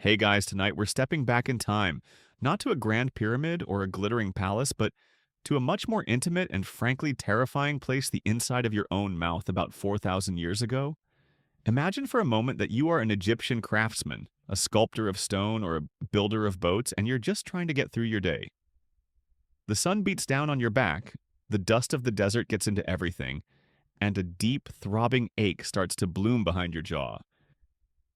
Hey guys, tonight we're stepping back in time, not to a grand pyramid or a glittering palace, but to a much more intimate and frankly terrifying place, the inside of your own mouth about 4,000 years ago. Imagine for a moment that you are an Egyptian craftsman, a sculptor of stone or a builder of boats, and you're just trying to get through your day. The sun beats down on your back, the dust of the desert gets into everything, and a deep, throbbing ache starts to bloom behind your jaw.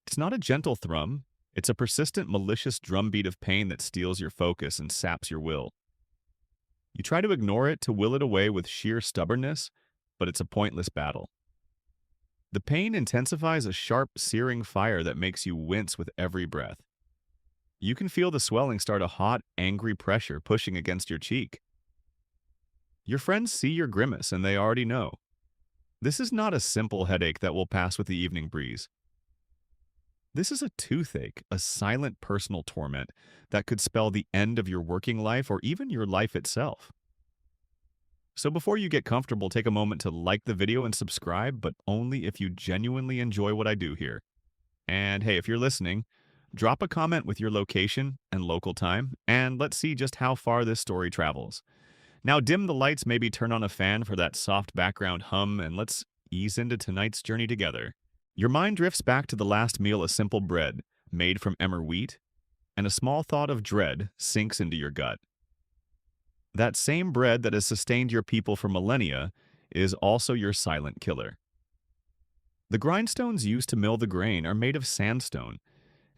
It's not a gentle thrum, it's a persistent, malicious drumbeat of pain that steals your focus and saps your will. You try to ignore it, to will it away with sheer stubbornness, but it's a pointless battle. The pain intensifies, a sharp, searing fire that makes you wince with every breath. You can feel the swelling start, a hot, angry pressure pushing against your cheek. Your friends see your grimace and they already know. This is not a simple headache that will pass with the evening breeze. This is a toothache, a silent personal torment that could spell the end of your working life or even your life itself. So before you get comfortable, take a moment to like the video and subscribe, but only if you genuinely enjoy what I do here. And hey, if you're listening, drop a comment with your location and local time, and let's see just how far this story travels. Now dim the lights, maybe turn on a fan for that soft background hum, and let's ease into tonight's journey together. Your mind drifts back to the last meal, a simple bread made from emmer wheat, and a small thought of dread sinks into your gut. That same bread that has sustained your people for millennia is also your silent killer. The grindstones used to mill the grain are made of sandstone,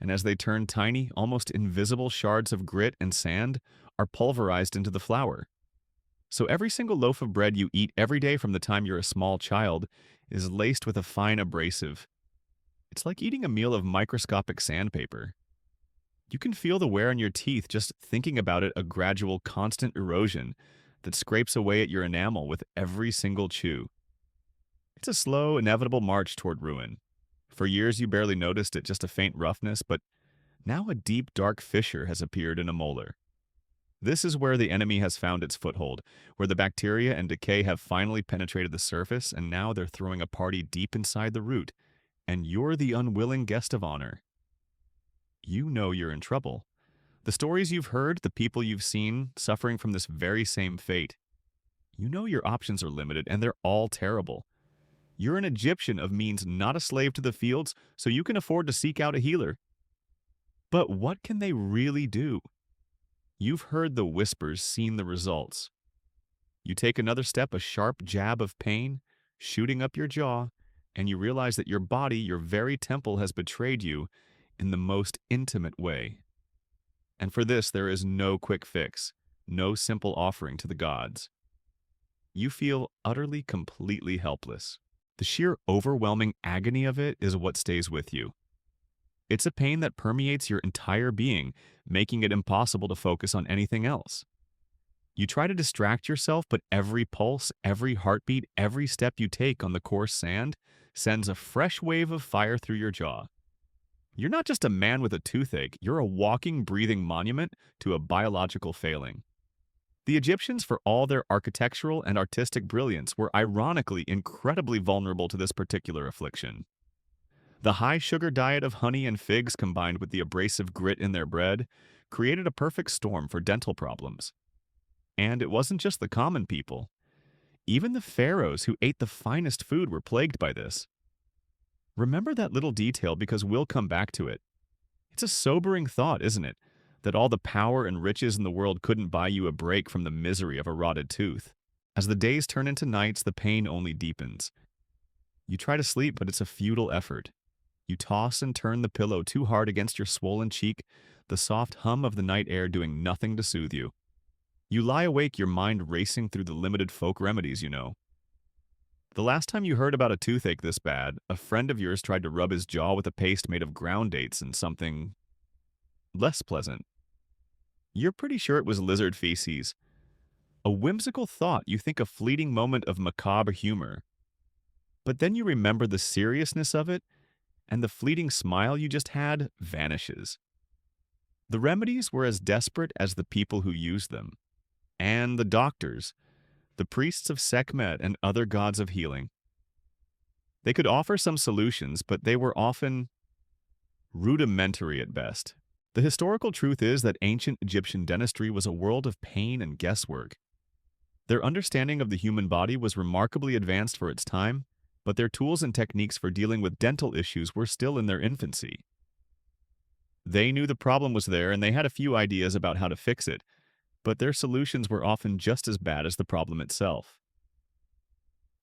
and as they turn, tiny, almost invisible shards of grit and sand are pulverized into the flour. So every single loaf of bread you eat every day from the time you're a small child is laced with a fine abrasive. It's like eating a meal of microscopic sandpaper. You can feel the wear on your teeth just thinking about it, a gradual, constant erosion that scrapes away at your enamel with every single chew. It's a slow, inevitable march toward ruin. For years you barely noticed it, just a faint roughness, but now a deep, dark fissure has appeared in a molar. This is where the enemy has found its foothold, where the bacteria and decay have finally penetrated the surface, and now they're throwing a party deep inside the root, and you're the unwilling guest of honor. You know you're in trouble. The stories you've heard, the people you've seen suffering from this very same fate. You know your options are limited, and they're all terrible. You're an Egyptian of means, not a slave to the fields, so you can afford to seek out a healer. But what can they really do? You've heard the whispers, seen the results. You take another step, a sharp jab of pain, shooting up your jaw, and you realize that your body, your very temple, has betrayed you in the most intimate way. And for this, there is no quick fix, no simple offering to the gods. You feel utterly, completely helpless. The sheer overwhelming agony of it is what stays with you. It's a pain that permeates your entire being, making it impossible to focus on anything else. You try to distract yourself, but every pulse, every heartbeat, every step you take on the coarse sand sends a fresh wave of fire through your jaw. You're not just a man with a toothache, you're a walking, breathing monument to a biological failing. The Egyptians, for all their architectural and artistic brilliance, were ironically incredibly vulnerable to this particular affliction. The high-sugar diet of honey and figs combined with the abrasive grit in their bread created a perfect storm for dental problems. And it wasn't just the common people. Even the pharaohs who ate the finest food were plagued by this. Remember that little detail because we'll come back to it. It's a sobering thought, isn't it, that all the power and riches in the world couldn't buy you a break from the misery of a rotted tooth. As the days turn into nights, the pain only deepens. You try to sleep, but it's a futile effort. You toss and turn the pillow too hard against your swollen cheek, the soft hum of the night air doing nothing to soothe you. You lie awake, your mind racing through the limited folk remedies you know. The last time you heard about a toothache this bad, a friend of yours tried to rub his jaw with a paste made of ground dates and something less pleasant. You're pretty sure it was lizard feces. A whimsical thought, you think, a fleeting moment of macabre humor. But then you remember the seriousness of it, and the fleeting smile you just had vanishes. The remedies were as desperate as the people who used them. And the doctors, the priests of Sekhmet and other gods of healing. They could offer some solutions, but they were often rudimentary at best. The historical truth is that ancient Egyptian dentistry was a world of pain and guesswork. Their understanding of the human body was remarkably advanced for its time, but their tools and techniques for dealing with dental issues were still in their infancy. They knew the problem was there and they had a few ideas about how to fix it, but their solutions were often just as bad as the problem itself.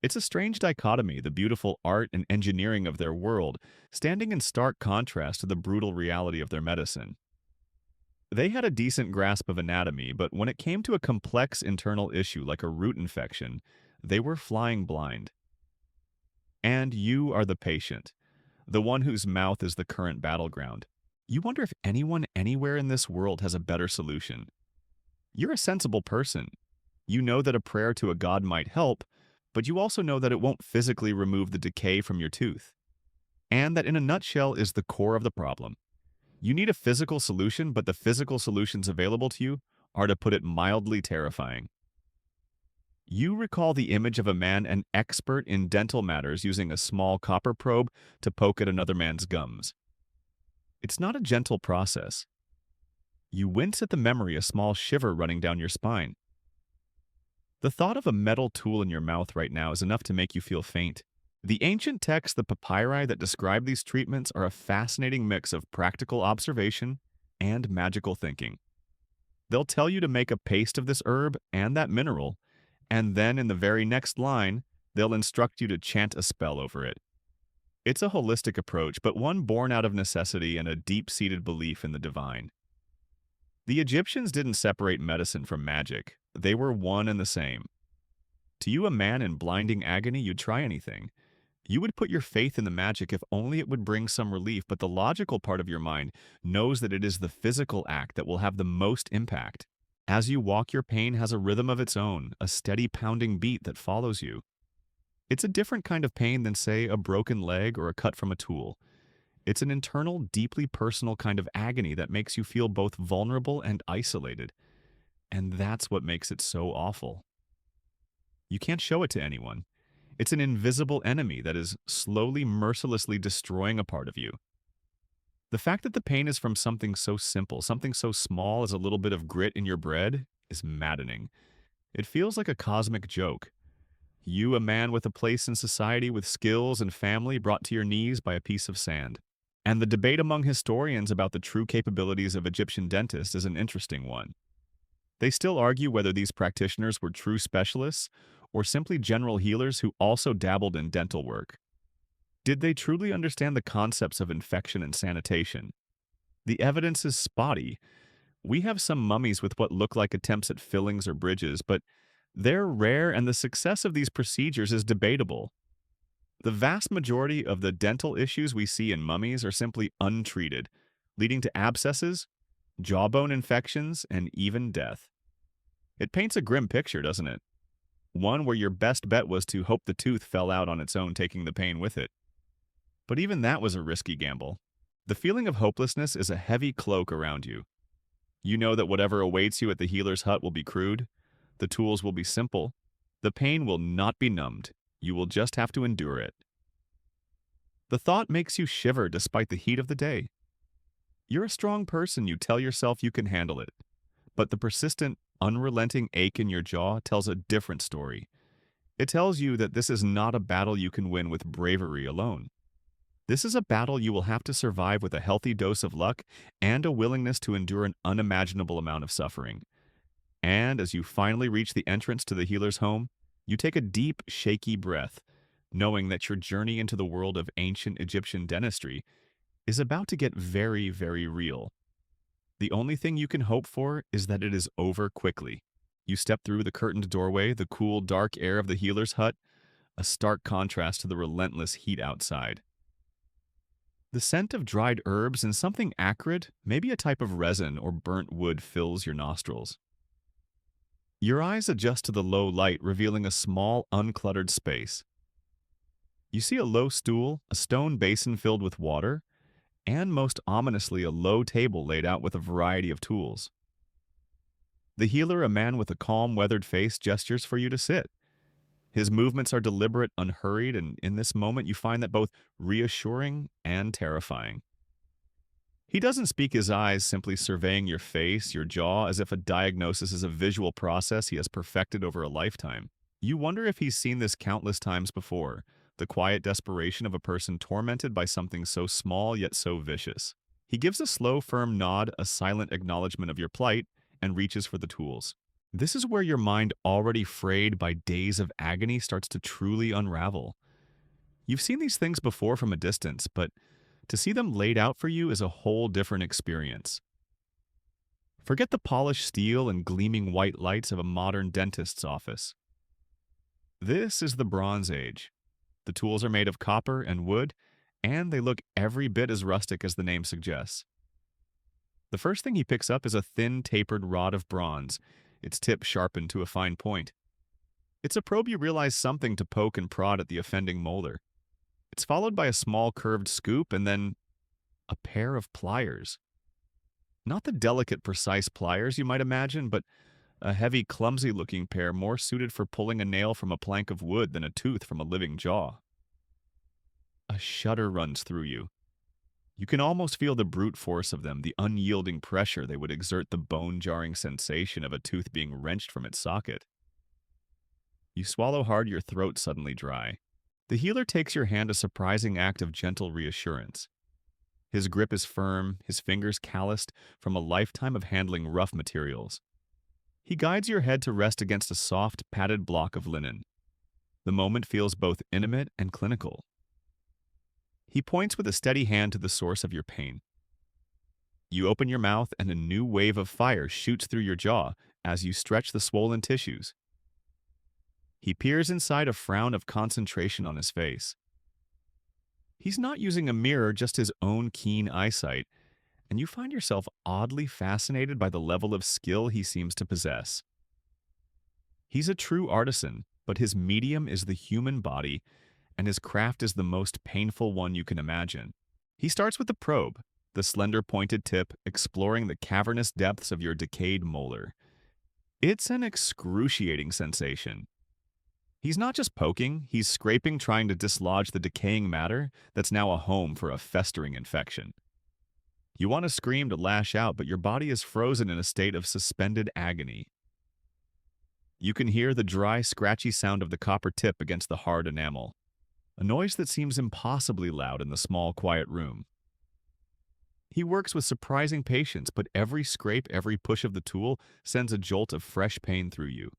It's a strange dichotomy, the beautiful art and engineering of their world, standing in stark contrast to the brutal reality of their medicine. They had a decent grasp of anatomy, but when it came to a complex internal issue like a root infection, they were flying blind. And you are the patient, the one whose mouth is the current battleground. You wonder if anyone anywhere in this world has a better solution. You're a sensible person. You know that a prayer to a god might help, but you also know that it won't physically remove the decay from your tooth. And that in a nutshell is the core of the problem. You need a physical solution, but the physical solutions available to you are, to put it mildly, terrifying. You recall the image of a man, an expert in dental matters, using a small copper probe to poke at another man's gums. It's not a gentle process. You wince at the memory, a small shiver running down your spine. The thought of a metal tool in your mouth right now is enough to make you feel faint. The ancient texts, the papyri that describe these treatments, are a fascinating mix of practical observation and magical thinking. They'll tell you to make a paste of this herb and that mineral, and then in the very next line, they'll instruct you to chant a spell over it. It's a holistic approach, but one born out of necessity and a deep-seated belief in the divine. The Egyptians didn't separate medicine from magic. They were one and the same. To you, a man in blinding agony, you'd try anything. You would put your faith in the magic if only it would bring some relief, but the logical part of your mind knows that it is the physical act that will have the most impact. As you walk, your pain has a rhythm of its own, a steady pounding beat that follows you. It's a different kind of pain than, say, a broken leg or a cut from a tool. It's an internal, deeply personal kind of agony that makes you feel both vulnerable and isolated. And that's what makes it so awful. You can't show it to anyone. It's an invisible enemy that is slowly, mercilessly destroying a part of you. The fact that the pain is from something so simple, something so small as a little bit of grit in your bread, is maddening. It feels like a cosmic joke. You, a man with a place in society, with skills and family, brought to your knees by a piece of sand. And the debate among historians about the true capabilities of Egyptian dentists is an interesting one. They still argue whether these practitioners were true specialists or simply general healers who also dabbled in dental work. Did they truly understand the concepts of infection and sanitation? The evidence is spotty. We have some mummies with what look like attempts at fillings or bridges, but they're rare and the success of these procedures is debatable. The vast majority of the dental issues we see in mummies are simply untreated, leading to abscesses, jawbone infections, and even death. It paints a grim picture, doesn't it? One where your best bet was to hope the tooth fell out on its own, taking the pain with it. But even that was a risky gamble. The feeling of hopelessness is a heavy cloak around you. You know that whatever awaits you at the healer's hut will be crude, the tools will be simple, the pain will not be numbed, you will just have to endure it. The thought makes you shiver despite the heat of the day. You're a strong person, you tell yourself you can handle it. But the persistent, unrelenting ache in your jaw tells a different story. It tells you that this is not a battle you can win with bravery alone. This is a battle you will have to survive with a healthy dose of luck and a willingness to endure an unimaginable amount of suffering. And as you finally reach the entrance to the healer's home, you take a deep, shaky breath, knowing that your journey into the world of ancient Egyptian dentistry is about to get very, very real. The only thing you can hope for is that it is over quickly. You step through the curtained doorway, the cool, dark air of the healer's hut, a stark contrast to the relentless heat outside. The scent of dried herbs and something acrid, maybe a type of resin or burnt wood, fills your nostrils. Your eyes adjust to the low light, revealing a small, uncluttered space. You see a low stool, a stone basin filled with water, and most ominously a low table laid out with a variety of tools. The healer, a man with a calm, weathered face, gestures for you to sit. His movements are deliberate, unhurried, and in this moment you find that both reassuring and terrifying. He doesn't speak his eyes, simply surveying your face, your jaw, as if a diagnosis is a visual process he has perfected over a lifetime. You wonder if he's seen this countless times before, the quiet desperation of a person tormented by something so small yet so vicious. He gives a slow, firm nod, a silent acknowledgement of your plight, and reaches for the tools. This is where your mind, already frayed by days of agony, starts to truly unravel. You've seen these things before from a distance, but to see them laid out for you is a whole different experience. Forget the polished steel and gleaming white lights of a modern dentist's office. This is the Bronze Age. The tools are made of copper and wood, and they look every bit as rustic as the name suggests. The first thing he picks up is a thin, tapered rod of bronze, its tip sharpened to a fine point. It's a probe you realize something to poke and prod at the offending molar. It's followed by a small curved scoop and then a pair of pliers. Not the delicate, precise pliers you might imagine, but a heavy, clumsy-looking pair more suited for pulling a nail from a plank of wood than a tooth from a living jaw. A shudder runs through you. You can almost feel the brute force of them, the unyielding pressure they would exert, the bone-jarring sensation of a tooth being wrenched from its socket. You swallow hard, your throat suddenly dry. The healer takes your hand, a surprising act of gentle reassurance. His grip is firm, his fingers calloused from a lifetime of handling rough materials. He guides your head to rest against a soft, padded block of linen. The moment feels both intimate and clinical. He points with a steady hand to the source of your pain. You open your mouth and a new wave of fire shoots through your jaw as you stretch the swollen tissues. He peers inside, a frown of concentration on his face. He's not using a mirror, just his own keen eyesight, and you find yourself oddly fascinated by the level of skill he seems to possess. He's a true artisan, but his medium is the human body, and his craft is the most painful one you can imagine. He starts with the probe, the slender pointed tip exploring the cavernous depths of your decayed molar. It's an excruciating sensation. He's not just poking, he's scraping, trying to dislodge the decaying matter that's now a home for a festering infection. You want to scream, to lash out, but your body is frozen in a state of suspended agony. You can hear the dry, scratchy sound of the copper tip against the hard enamel, a noise that seems impossibly loud in the small, quiet room. He works with surprising patience, but every scrape, every push of the tool sends a jolt of fresh pain through you.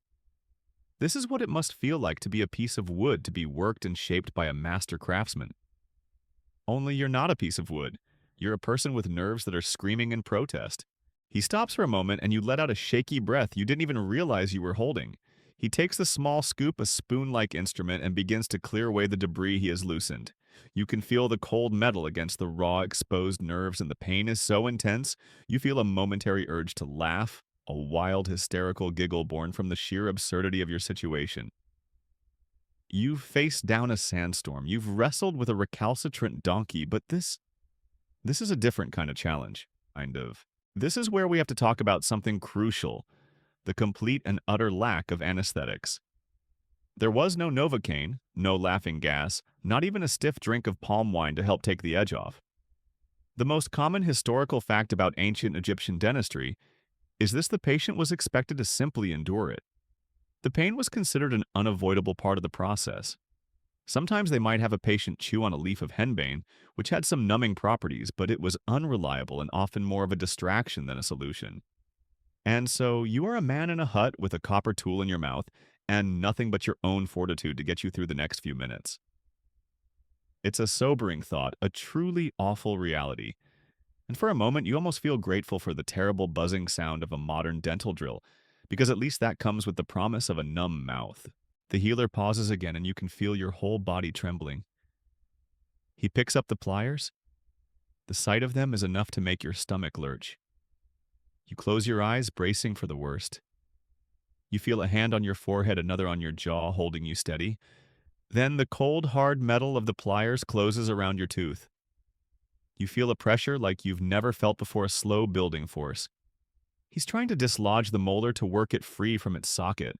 This is what it must feel like to be a piece of wood, to be worked and shaped by a master craftsman. Only you're not a piece of wood. You're a person with nerves that are screaming in protest. He stops for a moment and you let out a shaky breath you didn't even realize you were holding. He takes the small scoop, a spoon-like instrument, and begins to clear away the debris he has loosened. You can feel the cold metal against the raw, exposed nerves, and the pain is so intense, you feel a momentary urge to laugh, a wild, hysterical giggle born from the sheer absurdity of your situation. You've faced down a sandstorm. You've wrestled with a recalcitrant donkey, but this is a different kind of challenge, kind of. This is where we have to talk about something crucial, the complete and utter lack of anesthetics. There was no Novocaine, no laughing gas, not even a stiff drink of palm wine to help take the edge off. The most common historical fact about ancient Egyptian dentistry is this: the patient was expected to simply endure it. The pain was considered an unavoidable part of the process. Sometimes they might have a patient chew on a leaf of henbane, which had some numbing properties, but it was unreliable and often more of a distraction than a solution. And so you are a man in a hut with a copper tool in your mouth and nothing but your own fortitude to get you through the next few minutes. It's a sobering thought, a truly awful reality. And for a moment, you almost feel grateful for the terrible buzzing sound of a modern dental drill, because at least that comes with the promise of a numb mouth. The healer pauses again, and you can feel your whole body trembling. He picks up the pliers. The sight of them is enough to make your stomach lurch. You close your eyes, bracing for the worst. You feel a hand on your forehead, another on your jaw, holding you steady. Then the cold, hard metal of the pliers closes around your tooth. You feel a pressure like you've never felt before, a slow building force. He's trying to dislodge the molar, to work it free from its socket.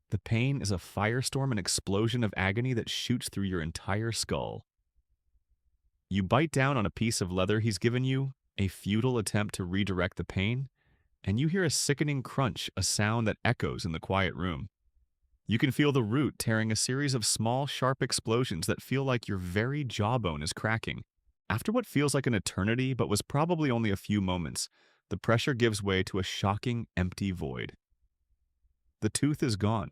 The pain is a firestorm, an explosion of agony that shoots through your entire skull. You bite down on a piece of leather he's given you, a futile attempt to redirect the pain, and you hear a sickening crunch, a sound that echoes in the quiet room. You can feel the root tearing a series of small, sharp explosions that feel like your very jawbone is cracking. After what feels like an eternity but was probably only a few moments, the pressure gives way to a shocking, empty void. The tooth is gone.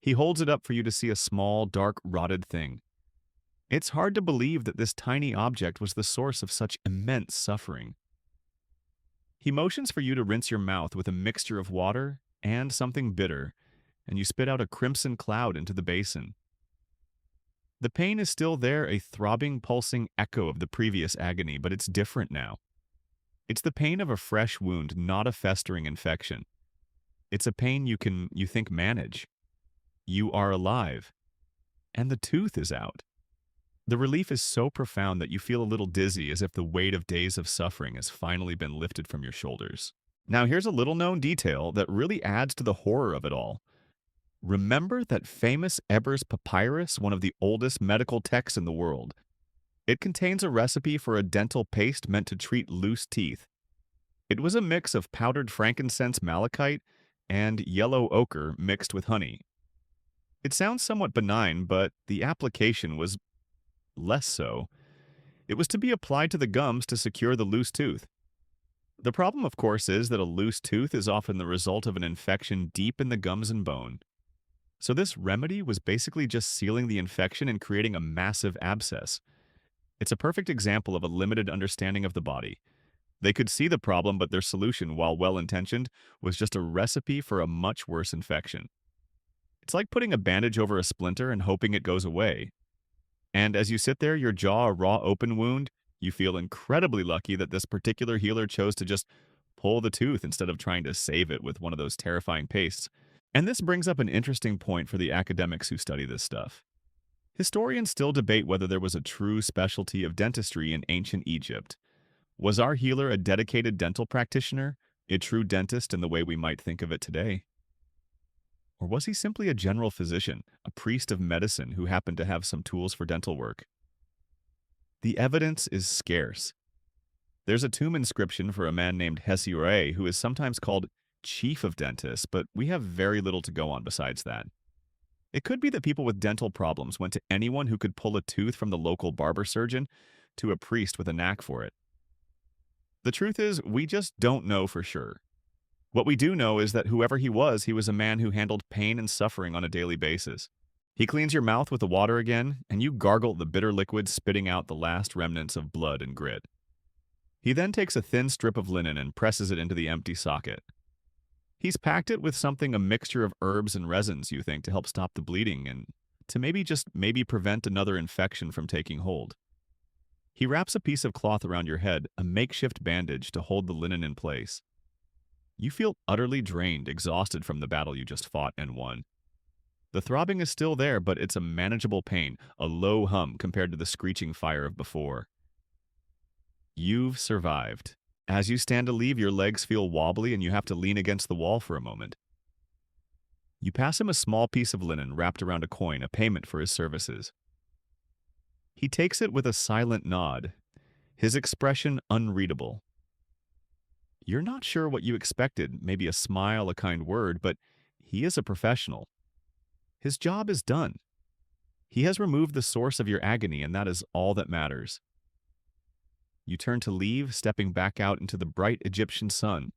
He holds it up for you to see, a small, dark, rotted thing. It's hard to believe that this tiny object was the source of such immense suffering. He motions for you to rinse your mouth with a mixture of water and something bitter, and you spit out a crimson cloud into the basin. The pain is still there, a throbbing, pulsing echo of the previous agony, but it's different now. It's the pain of a fresh wound, not a festering infection. It's a pain you think, manage. You are alive, and the tooth is out. The relief is so profound that you feel a little dizzy, as if the weight of days of suffering has finally been lifted from your shoulders. Now, here's a little-known detail that really adds to the horror of it all. Remember that famous Ebers papyrus, one of the oldest medical texts in the world? It contains a recipe for a dental paste meant to treat loose teeth. It was a mix of powdered frankincense malachite and yellow ochre mixed with honey. It sounds somewhat benign, but the application was less so. It was to be applied to the gums to secure the loose tooth. The problem, of course, is that a loose tooth is often the result of an infection deep in the gums and bone. So this remedy was basically just sealing the infection and creating a massive abscess. It's a perfect example of a limited understanding of the body. They could see the problem, but their solution, while well-intentioned, was just a recipe for a much worse infection. It's like putting a bandage over a splinter and hoping it goes away. And as you sit there, your jaw a raw open wound, you feel incredibly lucky that this particular healer chose to just pull the tooth instead of trying to save it with one of those terrifying pastes. And this brings up an interesting point for the academics who study this stuff. Historians still debate whether there was a true specialty of dentistry in ancient Egypt. Was our healer a dedicated dental practitioner, a true dentist in the way we might think of it today? Or was he simply a general physician, a priest of medicine who happened to have some tools for dental work? The evidence is scarce. There's a tomb inscription for a man named Hesiore, who is sometimes called chief of dentists, but we have very little to go on besides that. It could be that people with dental problems went to anyone who could pull a tooth, from the local barber surgeon to a priest with a knack for it. The truth is, we just don't know for sure. What we do know is that whoever he was a man who handled pain and suffering on a daily basis. He cleans your mouth with the water again, and you gargle the bitter liquid, spitting out the last remnants of blood and grit. He then takes a thin strip of linen and presses it into the empty socket. He's packed it with something, a mixture of herbs and resins, you think, to help stop the bleeding and to maybe prevent another infection from taking hold. He wraps a piece of cloth around your head, a makeshift bandage to hold the linen in place. You feel utterly drained, exhausted from the battle you just fought and won. The throbbing is still there, but it's a manageable pain, a low hum compared to the screeching fire of before. You've survived. As you stand to leave, your legs feel wobbly and you have to lean against the wall for a moment. You pass him a small piece of linen wrapped around a coin, a payment for his services. He takes it with a silent nod, his expression unreadable. You're not sure what you expected, maybe a smile, a kind word, but he is a professional. His job is done. He has removed the source of your agony, and that is all that matters. You turn to leave, stepping back out into the bright Egyptian sun,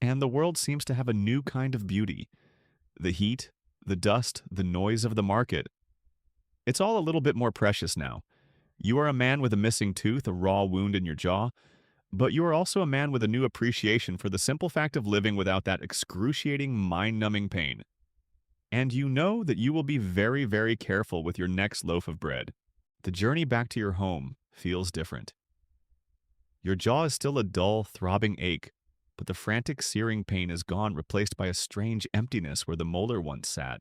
and the world seems to have a new kind of beauty. The heat, the dust, the noise of the market. It's all a little bit more precious now. You are a man with a missing tooth, a raw wound in your jaw, but you are also a man with a new appreciation for the simple fact of living without that excruciating, mind-numbing pain. And you know that you will be very, very careful with your next loaf of bread. The journey back to your home feels different. Your jaw is still a dull, throbbing ache, but the frantic, searing pain is gone, replaced by a strange emptiness where the molar once sat.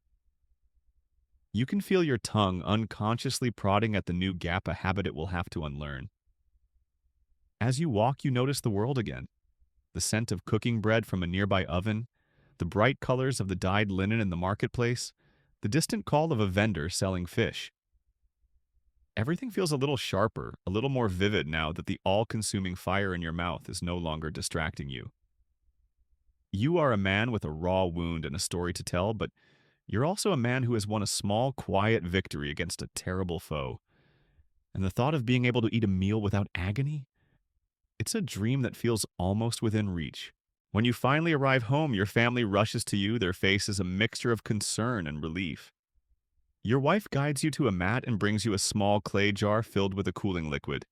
You can feel your tongue unconsciously prodding at the new gap, a habit it will have to unlearn. As you walk, you notice the world again. The scent of cooking bread from a nearby oven, the bright colors of the dyed linen in the marketplace, the distant call of a vendor selling fish. Everything feels a little sharper, a little more vivid now that the all-consuming fire in your mouth is no longer distracting you. You are a man with a raw wound and a story to tell, but you're also a man who has won a small, quiet victory against a terrible foe. And the thought of being able to eat a meal without agony? It's a dream that feels almost within reach. When you finally arrive home, your family rushes to you, their face is a mixture of concern and relief. Your wife guides you to a mat and brings you a small clay jar filled with a cooling liquid.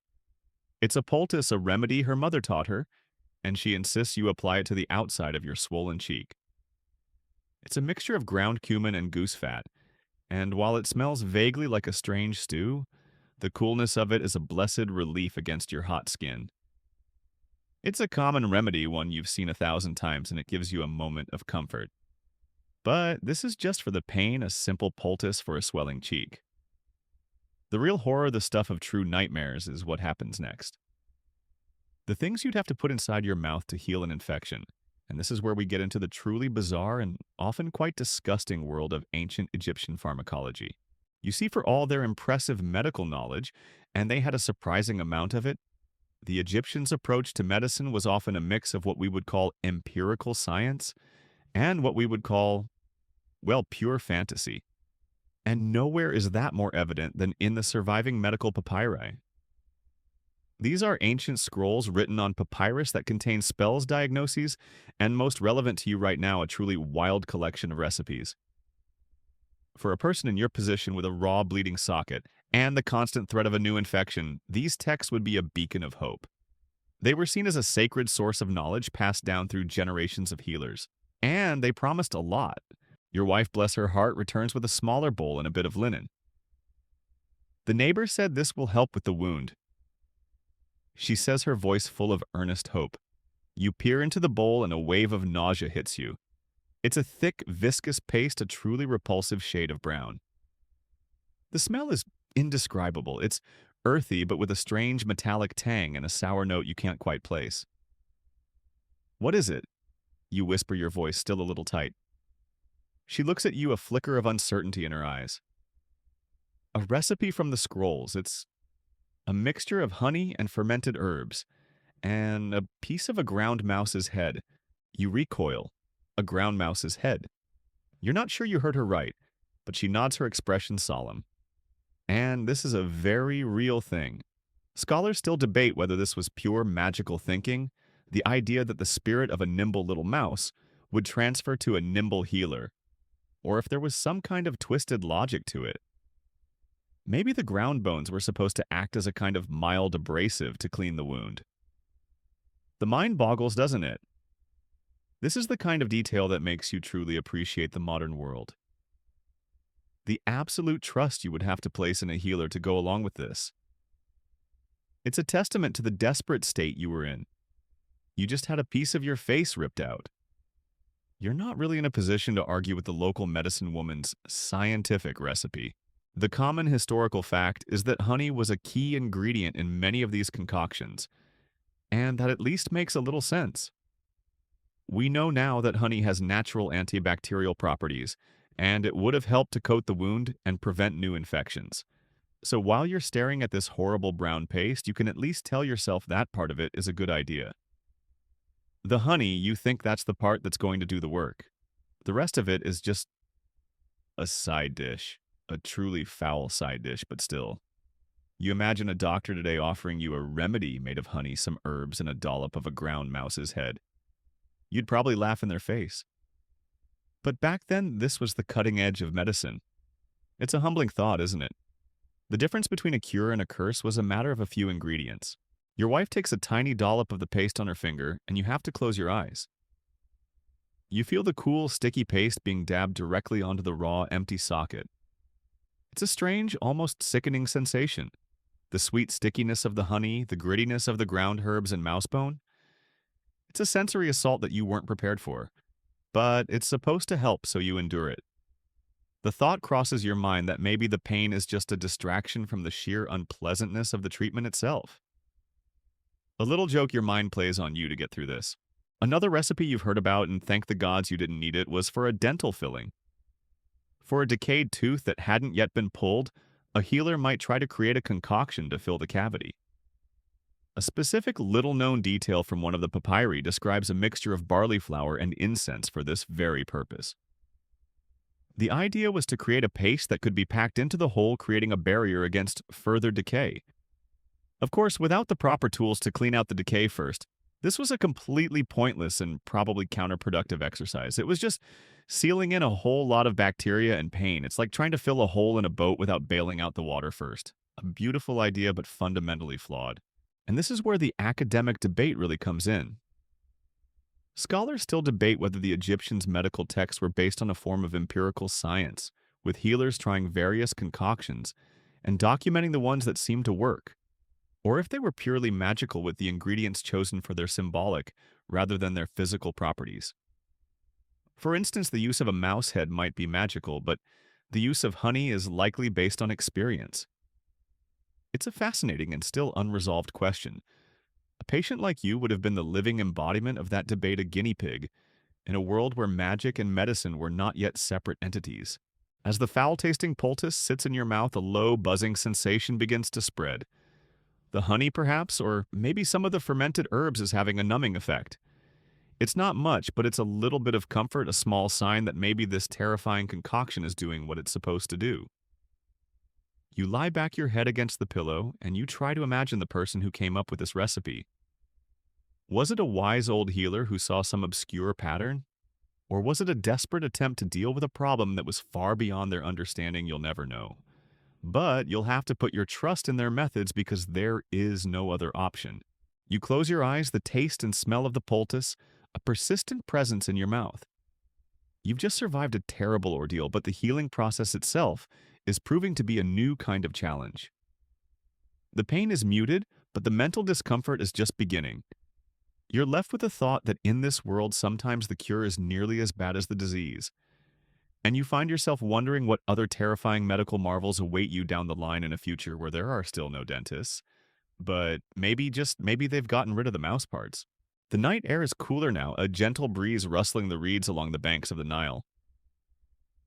It's a poultice, a remedy her mother taught her, and she insists you apply it to the outside of your swollen cheek. It's a mixture of ground cumin and goose fat, and while it smells vaguely like a strange stew, the coolness of it is a blessed relief against your hot skin. It's a common remedy, one you've seen 1,000 times, and it gives you a moment of comfort. But this is just for the pain, a simple poultice for a swelling cheek. The real horror, the stuff of true nightmares, is what happens next. The things you'd have to put inside your mouth to heal an infection, and this is where we get into the truly bizarre and often quite disgusting world of ancient Egyptian pharmacology. You see, for all their impressive medical knowledge, and they had a surprising amount of it, the Egyptians' approach to medicine was often a mix of what we would call empirical science and what we would call, well, pure fantasy. And nowhere is that more evident than in the surviving medical papyri. These are ancient scrolls written on papyrus that contain spells diagnoses, and most relevant to you right now, a truly wild collection of recipes. For a person in your position with a raw bleeding socket and the constant threat of a new infection, these texts would be a beacon of hope. They were seen as a sacred source of knowledge passed down through generations of healers. And they promised a lot. Your wife, bless her heart, returns with a smaller bowl and a bit of linen. The neighbor said this will help with the wound. She says, her voice full of earnest hope. You peer into the bowl and a wave of nausea hits you. It's a thick, viscous paste, a truly repulsive shade of brown. The smell is indescribable. It's earthy, but with a strange metallic tang and a sour note you can't quite place. What is it? You whisper, your voice still a little tight. She looks at you, a flicker of uncertainty in her eyes. A recipe from the scrolls. It's a mixture of honey and fermented herbs, and a piece of a ground mouse's head. You recoil. A ground mouse's head. You're not sure you heard her right, but she nods, her expression solemn. And this is a very real thing. Scholars still debate whether this was pure magical thinking, the idea that the spirit of a nimble little mouse would transfer to a nimble healer, or if there was some kind of twisted logic to it. Maybe the ground bones were supposed to act as a kind of mild abrasive to clean the wound. The mind boggles, doesn't it? This is the kind of detail that makes you truly appreciate the modern world. The absolute trust you would have to place in a healer to go along with this. It's a testament to the desperate state you were in. You just had a piece of your face ripped out. You're not really in a position to argue with the local medicine woman's scientific recipe. The common historical fact is that honey was a key ingredient in many of these concoctions, and that at least makes a little sense. We know now that honey has natural antibacterial properties, and it would have helped to coat the wound and prevent new infections. So while you're staring at this horrible brown paste, you can at least tell yourself that part of it is a good idea. The honey, you think that's the part that's going to do the work. The rest of it is just a side dish, a truly foul side dish, but still. You imagine a doctor today offering you a remedy made of honey, some herbs, and a dollop of a ground mouse's head. You'd probably laugh in their face. But back then, this was the cutting edge of medicine. It's a humbling thought, isn't it? The difference between a cure and a curse was a matter of a few ingredients. Your wife takes a tiny dollop of the paste on her finger, and you have to close your eyes. You feel the cool, sticky paste being dabbed directly onto the raw, empty socket. It's a strange, almost sickening sensation. The sweet stickiness of the honey, the grittiness of the ground herbs and mousebone. It's a sensory assault that you weren't prepared for, but it's supposed to help, so you endure it. The thought crosses your mind that maybe the pain is just a distraction from the sheer unpleasantness of the treatment itself. A little joke your mind plays on you to get through this. Another recipe you've heard about, and thank the gods you didn't need it, was for a dental filling. For a decayed tooth that hadn't yet been pulled, A healer might try to create a concoction to fill the cavity. A specific little-known detail from one of the papyri describes a mixture of barley flour and incense for this very purpose. The idea was to create a paste that could be packed into the hole, creating a barrier against further decay. Of course, without the proper tools to clean out the decay first, this was a completely pointless and probably counterproductive exercise. It was just sealing in a whole lot of bacteria and pain. It's like trying to fill a hole in a boat without bailing out the water first. A beautiful idea, but fundamentally flawed. And this is where the academic debate really comes in. Scholars still debate whether the Egyptians' medical texts were based on a form of empirical science, with healers trying various concoctions and documenting the ones that seemed to work, or if they were purely magical with the ingredients chosen for their symbolic rather than their physical properties. For instance, the use of a mouse head might be magical, but the use of honey is likely based on experience. It's a fascinating and still unresolved question. A patient like you would have been the living embodiment of that debate, a guinea pig, in a world where magic and medicine were not yet separate entities. As the foul-tasting poultice sits in your mouth, a low, buzzing sensation begins to spread. The honey, perhaps, or maybe some of the fermented herbs is having a numbing effect. It's not much, but it's a little bit of comfort, a small sign that maybe this terrifying concoction is doing what it's supposed to do. You lie back your head against the pillow, and you try to imagine the person who came up with this recipe. Was it a wise old healer who saw some obscure pattern? Or was it a desperate attempt to deal with a problem that was far beyond their understanding? You'll never know. But you'll have to put your trust in their methods because there is no other option. You close your eyes, the taste and smell of the poultice, a persistent presence in your mouth. You've just survived a terrible ordeal, but the healing process itself is proving to be a new kind of challenge. The pain is muted, but the mental discomfort is just beginning. You're left with the thought that in this world sometimes the cure is nearly as bad as the disease. And you find yourself wondering what other terrifying medical marvels await you down the line in a future where there are still no dentists. But maybe they've gotten rid of the mouse parts. The night air is cooler now, a gentle breeze rustling the reeds along the banks of the Nile.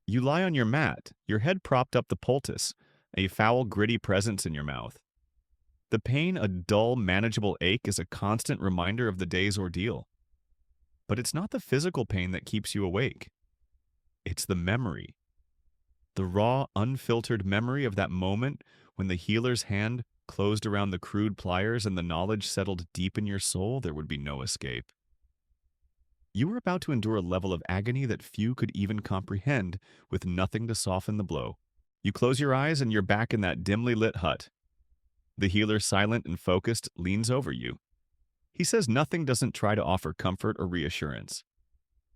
You lie on your mat, your head propped up the poultice, a foul, gritty presence in your mouth. The pain, a dull, manageable ache, is a constant reminder of the day's ordeal. But it's not the physical pain that keeps you awake. It's the memory. The raw, unfiltered memory of that moment when the healer's hand closed around the crude pliers and the knowledge settled deep in your soul there would be no escape. You were about to endure a level of agony that few could even comprehend, with nothing to soften the blow. You close your eyes and you're back in that dimly lit hut. The healer, silent and focused, leans over you. He says nothing, doesn't try to offer comfort or reassurance.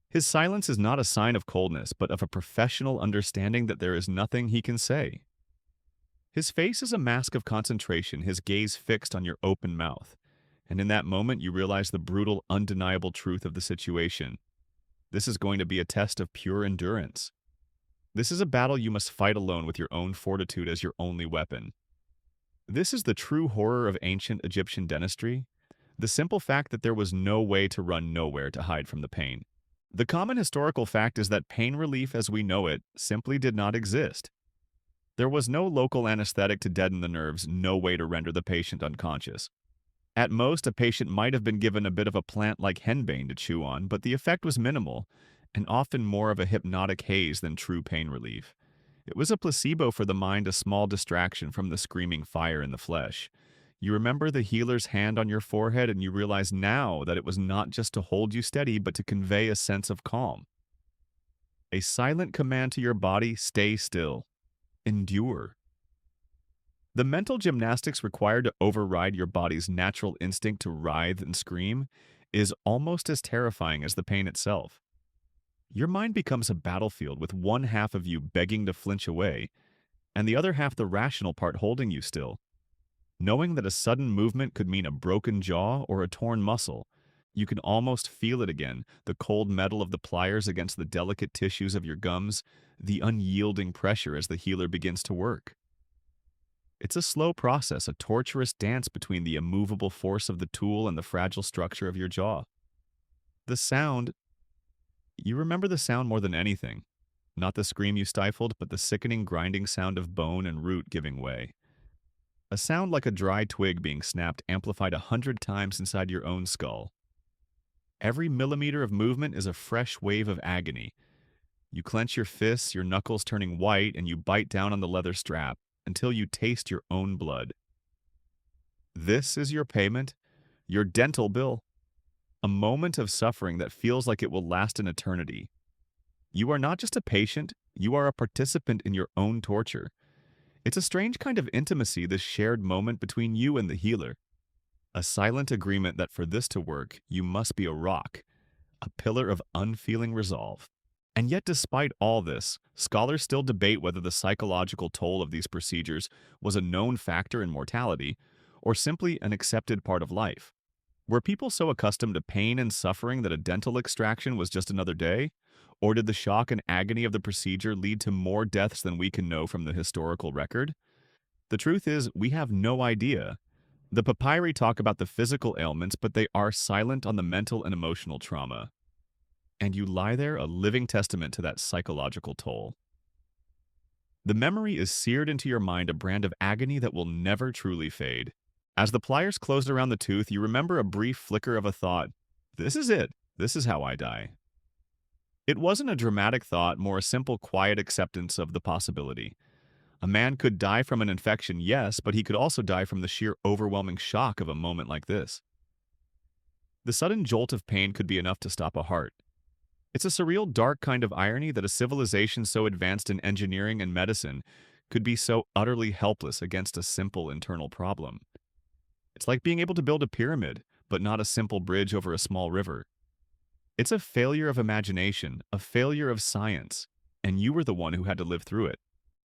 His silence is not a sign of coldness, but of a professional understanding that there is nothing he can say. His face is a mask of concentration, his gaze fixed on your open mouth. And in that moment, you realize the brutal, undeniable truth of the situation. This is going to be a test of pure endurance. This is a battle you must fight alone with your own fortitude as your only weapon. This is the true horror of ancient Egyptian dentistry, the simple fact that there was no way to run nowhere to hide from the pain. The common historical fact is that pain relief as we know it simply did not exist. There was no local anesthetic to deaden the nerves, no way to render the patient unconscious. At most, a patient might have been given a bit of a plant like henbane to chew on, but the effect was minimal, and often more of a hypnotic haze than true pain relief. It was a placebo for the mind, a small distraction from the screaming fire in the flesh. You remember the healer's hand on your forehead, and you realize now that it was not just to hold you steady, but to convey a sense of calm. A silent command to your body, stay still. Endure. The mental gymnastics required to override your body's natural instinct to writhe and scream is almost as terrifying as the pain itself. Your mind becomes a battlefield with one half of you begging to flinch away, and the other half the rational part holding you still. Knowing that a sudden movement could mean a broken jaw or a torn muscle, you can almost feel it again, the cold metal of the pliers against the delicate tissues of your gums, the unyielding pressure as the healer begins to work. It's a slow process, a torturous dance between the immovable force of the tool and the fragile structure of your jaw. The sound, you remember the sound more than anything. Not the scream you stifled, but the sickening grinding sound of bone and root giving way. A sound like a dry twig being snapped amplified 100 times inside your own skull. Every millimeter of movement is a fresh wave of agony. You clench your fists, your knuckles turning white, and you bite down on the leather strap until you taste your own blood. This is your payment, your dental bill. A moment of suffering that feels like it will last an eternity. You are not just a patient, you are a participant in your own torture. It's a strange kind of intimacy, this shared moment between you and the healer. A silent agreement that for this to work, you must be a rock, a pillar of unfeeling resolve. And yet, despite all this, scholars still debate whether the psychological toll of these procedures was a known factor in mortality or simply an accepted part of life. Were people so accustomed to pain and suffering that a dental extraction was just another day? Or did the shock and agony of the procedure lead to more deaths than we can know from the historical record? The truth is, we have no idea. The papyri talk about the physical ailments, but they are silent on the mental and emotional trauma. And you lie there, a living testament to that psychological toll. The memory is seared into your mind, a brand of agony that will never truly fade. As the pliers closed around the tooth, you remember a brief flicker of a thought. This is it. This is how I die. It wasn't a dramatic thought, more a simple, quiet acceptance of the possibility. A man could die from an infection, yes, but he could also die from the sheer overwhelming shock of a moment like this. The sudden jolt of pain could be enough to stop a heart. It's a surreal, dark kind of irony that a civilization so advanced in engineering and medicine could be so utterly helpless against a simple internal problem. It's like being able to build a pyramid, but not a simple bridge over a small river. It's a failure of imagination, a failure of science, and you were the one who had to live through it.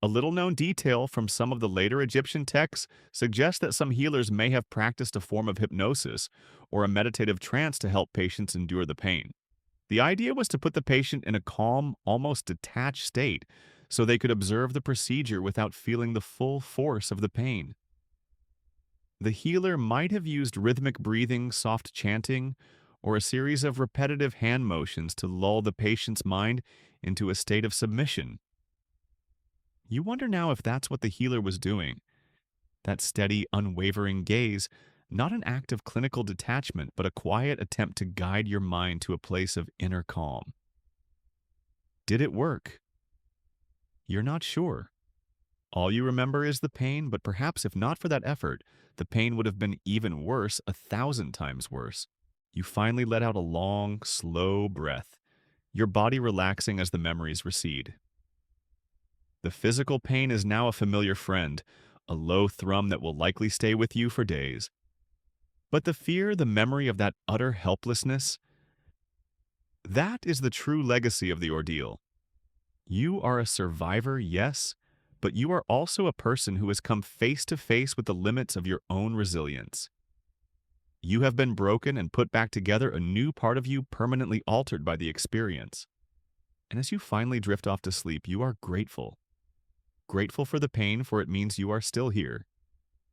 A little-known detail from some of the later Egyptian texts suggests that some healers may have practiced a form of hypnosis or a meditative trance to help patients endure the pain. The idea was to put the patient in a calm, almost detached state so they could observe the procedure without feeling the full force of the pain. The healer might have used rhythmic breathing, soft chanting, or a series of repetitive hand motions to lull the patient's mind into a state of submission. You wonder now if that's what the healer was doing. That steady, unwavering gaze, not an act of clinical detachment, but a quiet attempt to guide your mind to a place of inner calm. Did it work? You're not sure. All you remember is the pain, but perhaps if not for that effort, the pain would have been even worse, 1,000 times worse. You finally let out a long, slow breath, your body relaxing as the memories recede. The physical pain is now a familiar friend, a low thrum that will likely stay with you for days. But the fear, the memory of that utter helplessness, that is the true legacy of the ordeal. You are a survivor, yes, but you are also a person who has come face to face with the limits of your own resilience. You have been broken and put back together, a new part of you permanently altered by the experience. And as you finally drift off to sleep, you are grateful. Grateful for the pain, for it means you are still here.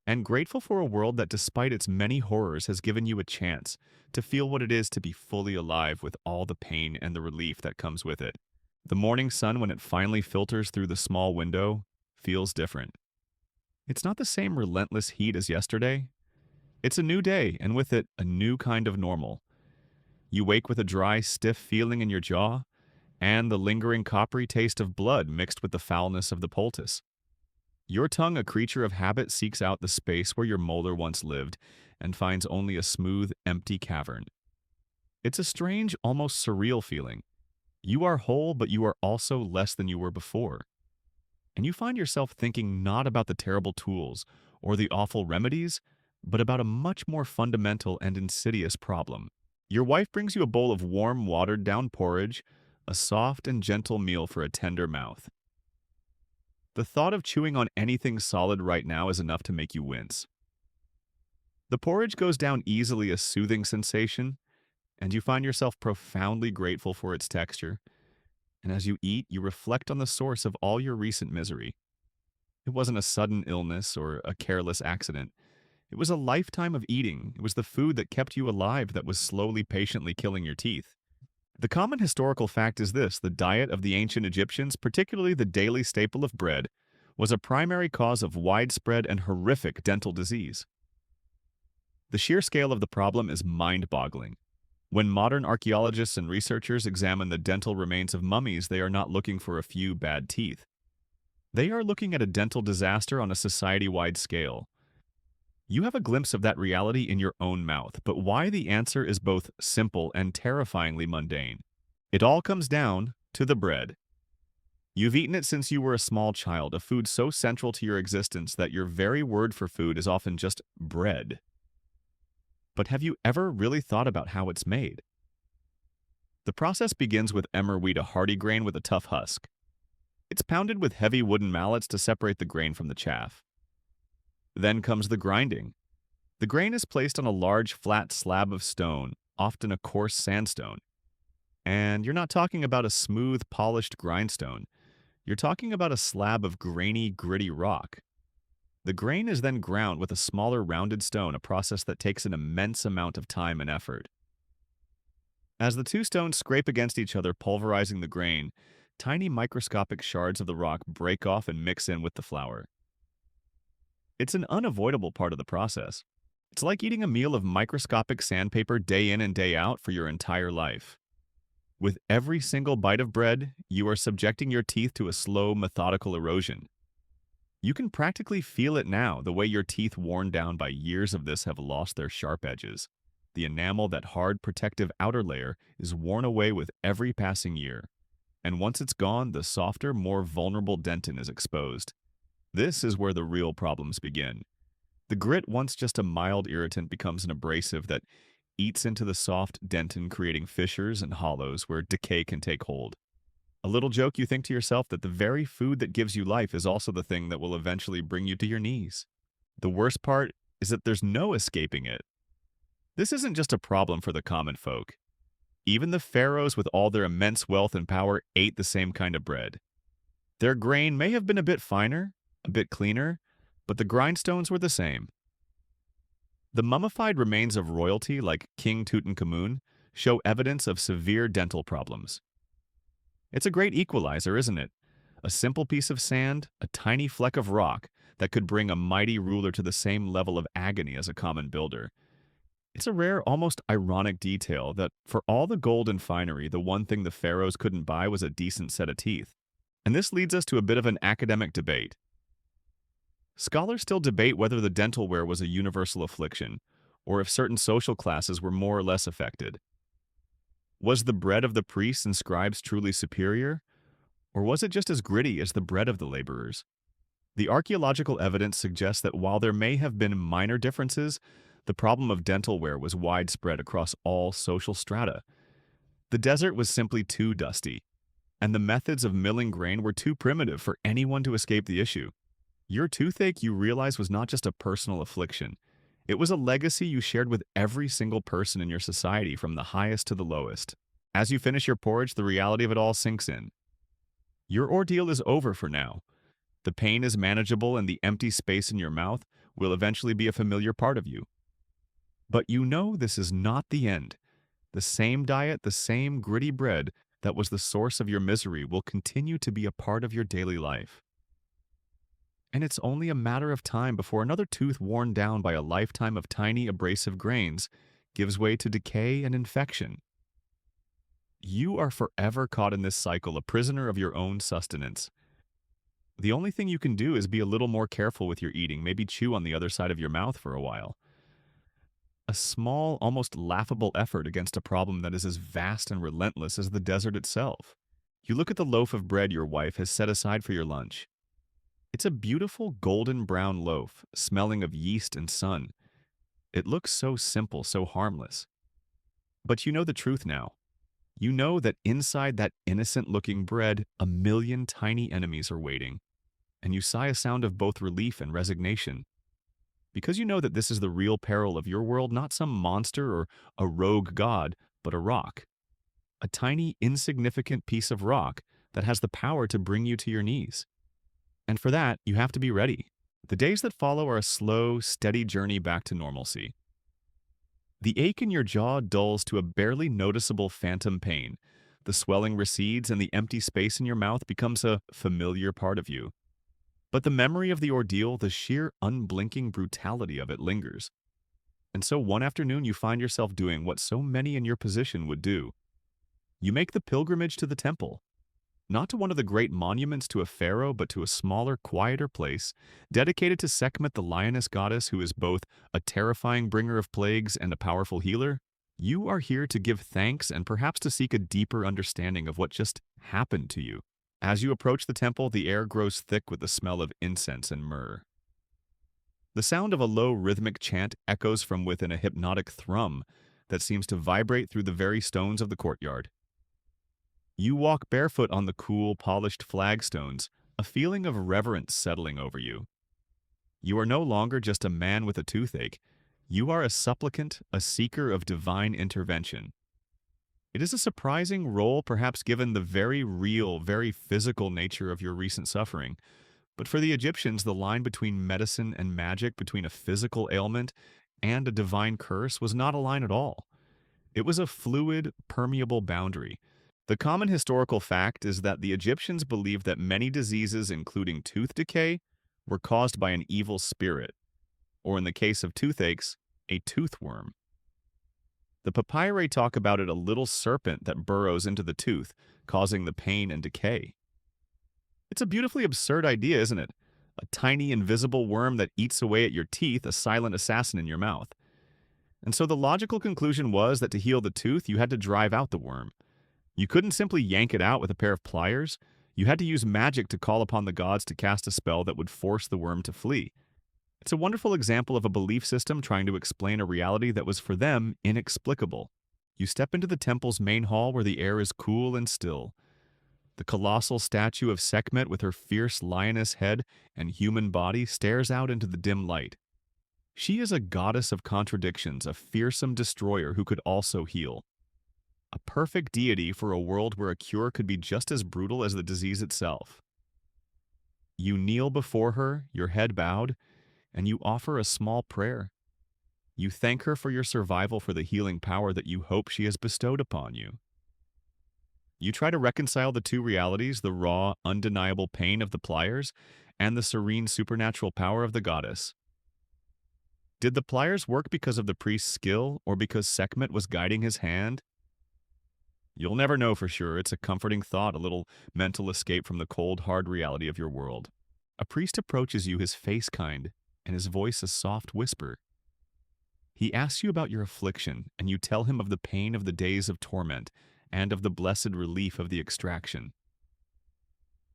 And grateful for a world that, despite its many horrors, has given you a chance to feel what it is to be fully alive with all the pain and the relief that comes with it. The morning sun, when it finally filters through the small window, feels different. It's not the same relentless heat as yesterday. It's a new day, and with it, a new kind of normal. You wake with a dry, stiff feeling in your jaw, and the lingering coppery taste of blood mixed with the foulness of the poultice. Your tongue, a creature of habit, seeks out the space where your molar once lived and finds only a smooth, empty cavern. It's a strange, almost surreal feeling. You are whole, but you are also less than you were before. And you find yourself thinking not about the terrible tools or the awful remedies, but about a much more fundamental and insidious problem. Your wife brings you a bowl of warm, watered-down porridge, a soft and gentle meal for a tender mouth. The thought of chewing on anything solid right now is enough to make you wince. The porridge goes down easily, a soothing sensation, and you find yourself profoundly grateful for its texture. And as you eat, you reflect on the source of all your recent misery. It wasn't a sudden illness or a careless accident. It was a lifetime of eating. It was the food that kept you alive that was slowly, patiently killing your teeth. The common historical fact is this: the diet of the ancient Egyptians, particularly the daily staple of bread, was a primary cause of widespread and horrific dental disease. The sheer scale of the problem is mind-boggling. When modern archaeologists and researchers examine the dental remains of mummies, they are not looking for a few bad teeth. They are looking at a dental disaster on a society-wide scale. You have a glimpse of that reality in your own mouth, but why the answer is both simple and terrifyingly mundane. It all comes down to the bread. You've eaten it since you were a small child, a food so central to your existence that your very word for food is often just bread. But have you ever really thought about how it's made? The process begins with emmer wheat, a hardy grain with a tough husk. It's pounded with heavy wooden mallets to separate the grain from the chaff. Then comes the grinding. The grain is placed on a large flat slab of stone, often a coarse sandstone. And you're not talking about a smooth, polished grindstone. You're talking about a slab of grainy, gritty rock. The grain is then ground with a smaller rounded stone, a process that takes an immense amount of time and effort. As the two stones scrape against each other, pulverizing the grain, tiny microscopic shards of the rock break off and mix in with the flour. It's an unavoidable part of the process. It's like eating a meal of microscopic sandpaper day in and day out for your entire life. With every single bite of bread, you are subjecting your teeth to a slow, methodical erosion. You can practically feel it now, the way your teeth, worn down by years of this, have lost their sharp edges. The enamel, that hard, protective outer layer, is worn away with every passing year. And once it's gone, the softer, more vulnerable dentin is exposed. This is where the real problems begin. The grit, once just a mild irritant, becomes an abrasive that eats into the soft dentin, creating fissures and hollows where decay can take hold. A little joke, you think to yourself that the very food that gives you life is also the thing that will eventually bring you to your knees. The worst part is that there's no escaping it. This isn't just a problem for the common folk. Even the pharaohs, with all their immense wealth and power, ate the same kind of bread. Their grain may have been a bit finer, a bit cleaner, but the grindstones were the same. The mummified remains of royalty, like King Tutankhamun, show evidence of severe dental problems. It's a great equalizer, isn't it? A simple piece of sand, a tiny fleck of rock, that could bring a mighty ruler to the same level of agony as a common builder. It's a rare, almost ironic detail that for all the gold and finery, the one thing the pharaohs couldn't buy was a decent set of teeth. And this leads us to a bit of an academic debate. Scholars still debate whether the dentalware was a universal affliction, or if certain social classes were more or less affected. Was the bread of the priests and scribes truly superior, or was it just as gritty as the bread of the laborers? The archaeological evidence suggests that while there may have been minor differences, the problem of dentalware was widespread across all social strata. The desert was simply too dusty, and the methods of milling grain were too primitive for anyone to escape the issue. Your toothache, you realize, was not just a personal affliction. It was a legacy you shared with every single person in your society, from the highest to the lowest. As you finish your porridge, the reality of it all sinks in. Your ordeal is over for now. The pain is manageable, and the empty space in your mouth will eventually be a familiar part of you. But you know this is not the end. The same diet, the same gritty bread that was the source of your misery will continue to be a part of your daily life. And it's only a matter of time before another tooth worn down by a lifetime of tiny abrasive grains gives way to decay and infection. You are forever caught in this cycle, a prisoner of your own sustenance. The only thing you can do is be a little more careful with your eating, maybe chew on the other side of your mouth for a while. A small, almost laughable effort against a problem that is as vast and relentless as the desert itself. You look at the loaf of bread your wife has set aside for your lunch. It's a beautiful golden brown loaf, smelling of yeast and sun. It looks so simple, so harmless. But you know the truth now. You know that inside that innocent-looking bread, a million tiny enemies are waiting. And you sigh a sound of both relief and resignation. Because you know that this is the real peril of your world, not some monster or a rogue god, but a rock. A tiny, insignificant piece of rock that has the power to bring you to your knees. And for that, you have to be ready. The days that follow are a slow, steady journey back to normalcy. The ache in your jaw dulls to a barely noticeable phantom pain. The swelling recedes and the empty space in your mouth becomes a familiar part of you. But the memory of the ordeal, the sheer unblinking brutality of it lingers. And so one afternoon you find yourself doing what so many in your position would do. You make the pilgrimage to the temple, not to one of the great monuments to a pharaoh, but to a smaller, quieter place, dedicated to Sekhmet, the lioness goddess who is both a terrifying bringer of plagues and a powerful healer. You are here to give thanks and perhaps to seek a deeper understanding of what just happened to you. As you approach the temple, the air grows thick with the smell of incense and myrrh. The sound of a low rhythmic chant echoes from within a hypnotic thrum that seems to vibrate through the very stones of the courtyard. You walk barefoot on the cool, polished flagstones, a feeling of reverence settling over you. You are no longer just a man with a toothache. You are a supplicant, a seeker of divine intervention. It is a surprising role, perhaps given the very real, very physical nature of your recent suffering. But for the Egyptians, the line between medicine and magic, between a physical ailment and a divine curse, was not a line at all. It was a fluid, permeable boundary. The common historical fact is that the Egyptians believed that many diseases, including tooth decay, were caused by an evil spirit, or in the case of toothaches, a toothworm. The papyri talk about it a little serpent that burrows into the tooth, causing the pain and decay. It's a beautifully absurd idea, isn't it? A tiny invisible worm that eats away at your teeth, a silent assassin in your mouth. And so the logical conclusion was that to heal the tooth, you had to drive out the worm. You couldn't simply yank it out with a pair of pliers. You had to use magic to call upon the gods to cast a spell that would force the worm to flee. It's a wonderful example of a belief system trying to explain a reality that was for them inexplicable. You step into the temple's main hall where the air is cool and still. The colossal statue of Sekhmet with her fierce lioness head and human body stares out into the dim light. She is a goddess of contradictions, a fearsome destroyer who could also heal. A perfect deity for a world where a cure could be just as brutal as the disease itself. You kneel before her, your head bowed, and you offer a small prayer. You thank her for your survival, for the healing power that you hope she has bestowed upon you. You try to reconcile the two realities, the raw, undeniable pain of the pliers and the serene supernatural power of the goddess. Did the pliers work because of the priest's skill or because Sekhmet was guiding his hand? You'll never know for sure. It's a comforting thought, a little mental escape from the cold, hard reality of your world. A priest approaches you, his face kind, and his voice a soft whisper. He asks you about your affliction, and you tell him of the pain of the days of torment and of the blessed relief of the extraction.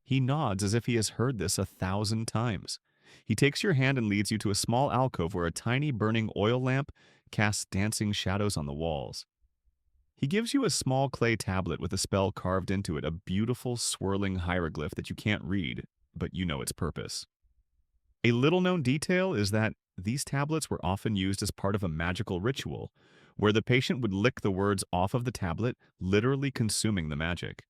He nods as if he has heard this 1,000 times. He takes your hand and leads you to a small alcove where a tiny burning oil lamp casts dancing shadows on the walls. He gives you a small clay tablet with a spell carved into it, a beautiful swirling hieroglyph that you can't read, but you know its purpose. A little-known detail is that these tablets were often used as part of a magical ritual, where the patient would lick the words off of the tablet, literally consuming the magic.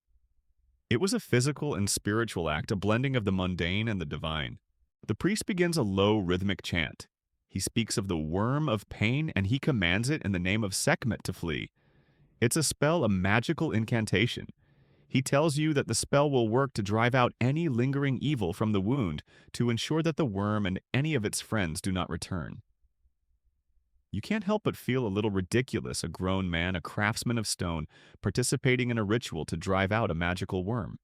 It was a physical and spiritual act, a blending of the mundane and the divine. The priest begins a low, rhythmic chant. He speaks of the worm of pain, and he commands it in the name of Sekhmet to flee. It's a spell, a magical incantation. He tells you that the spell will work to drive out any lingering evil from the wound to ensure that the worm and any of its friends do not return. You can't help but feel a little ridiculous, a grown man, a craftsman of stone, participating in a ritual to drive out a magical worm.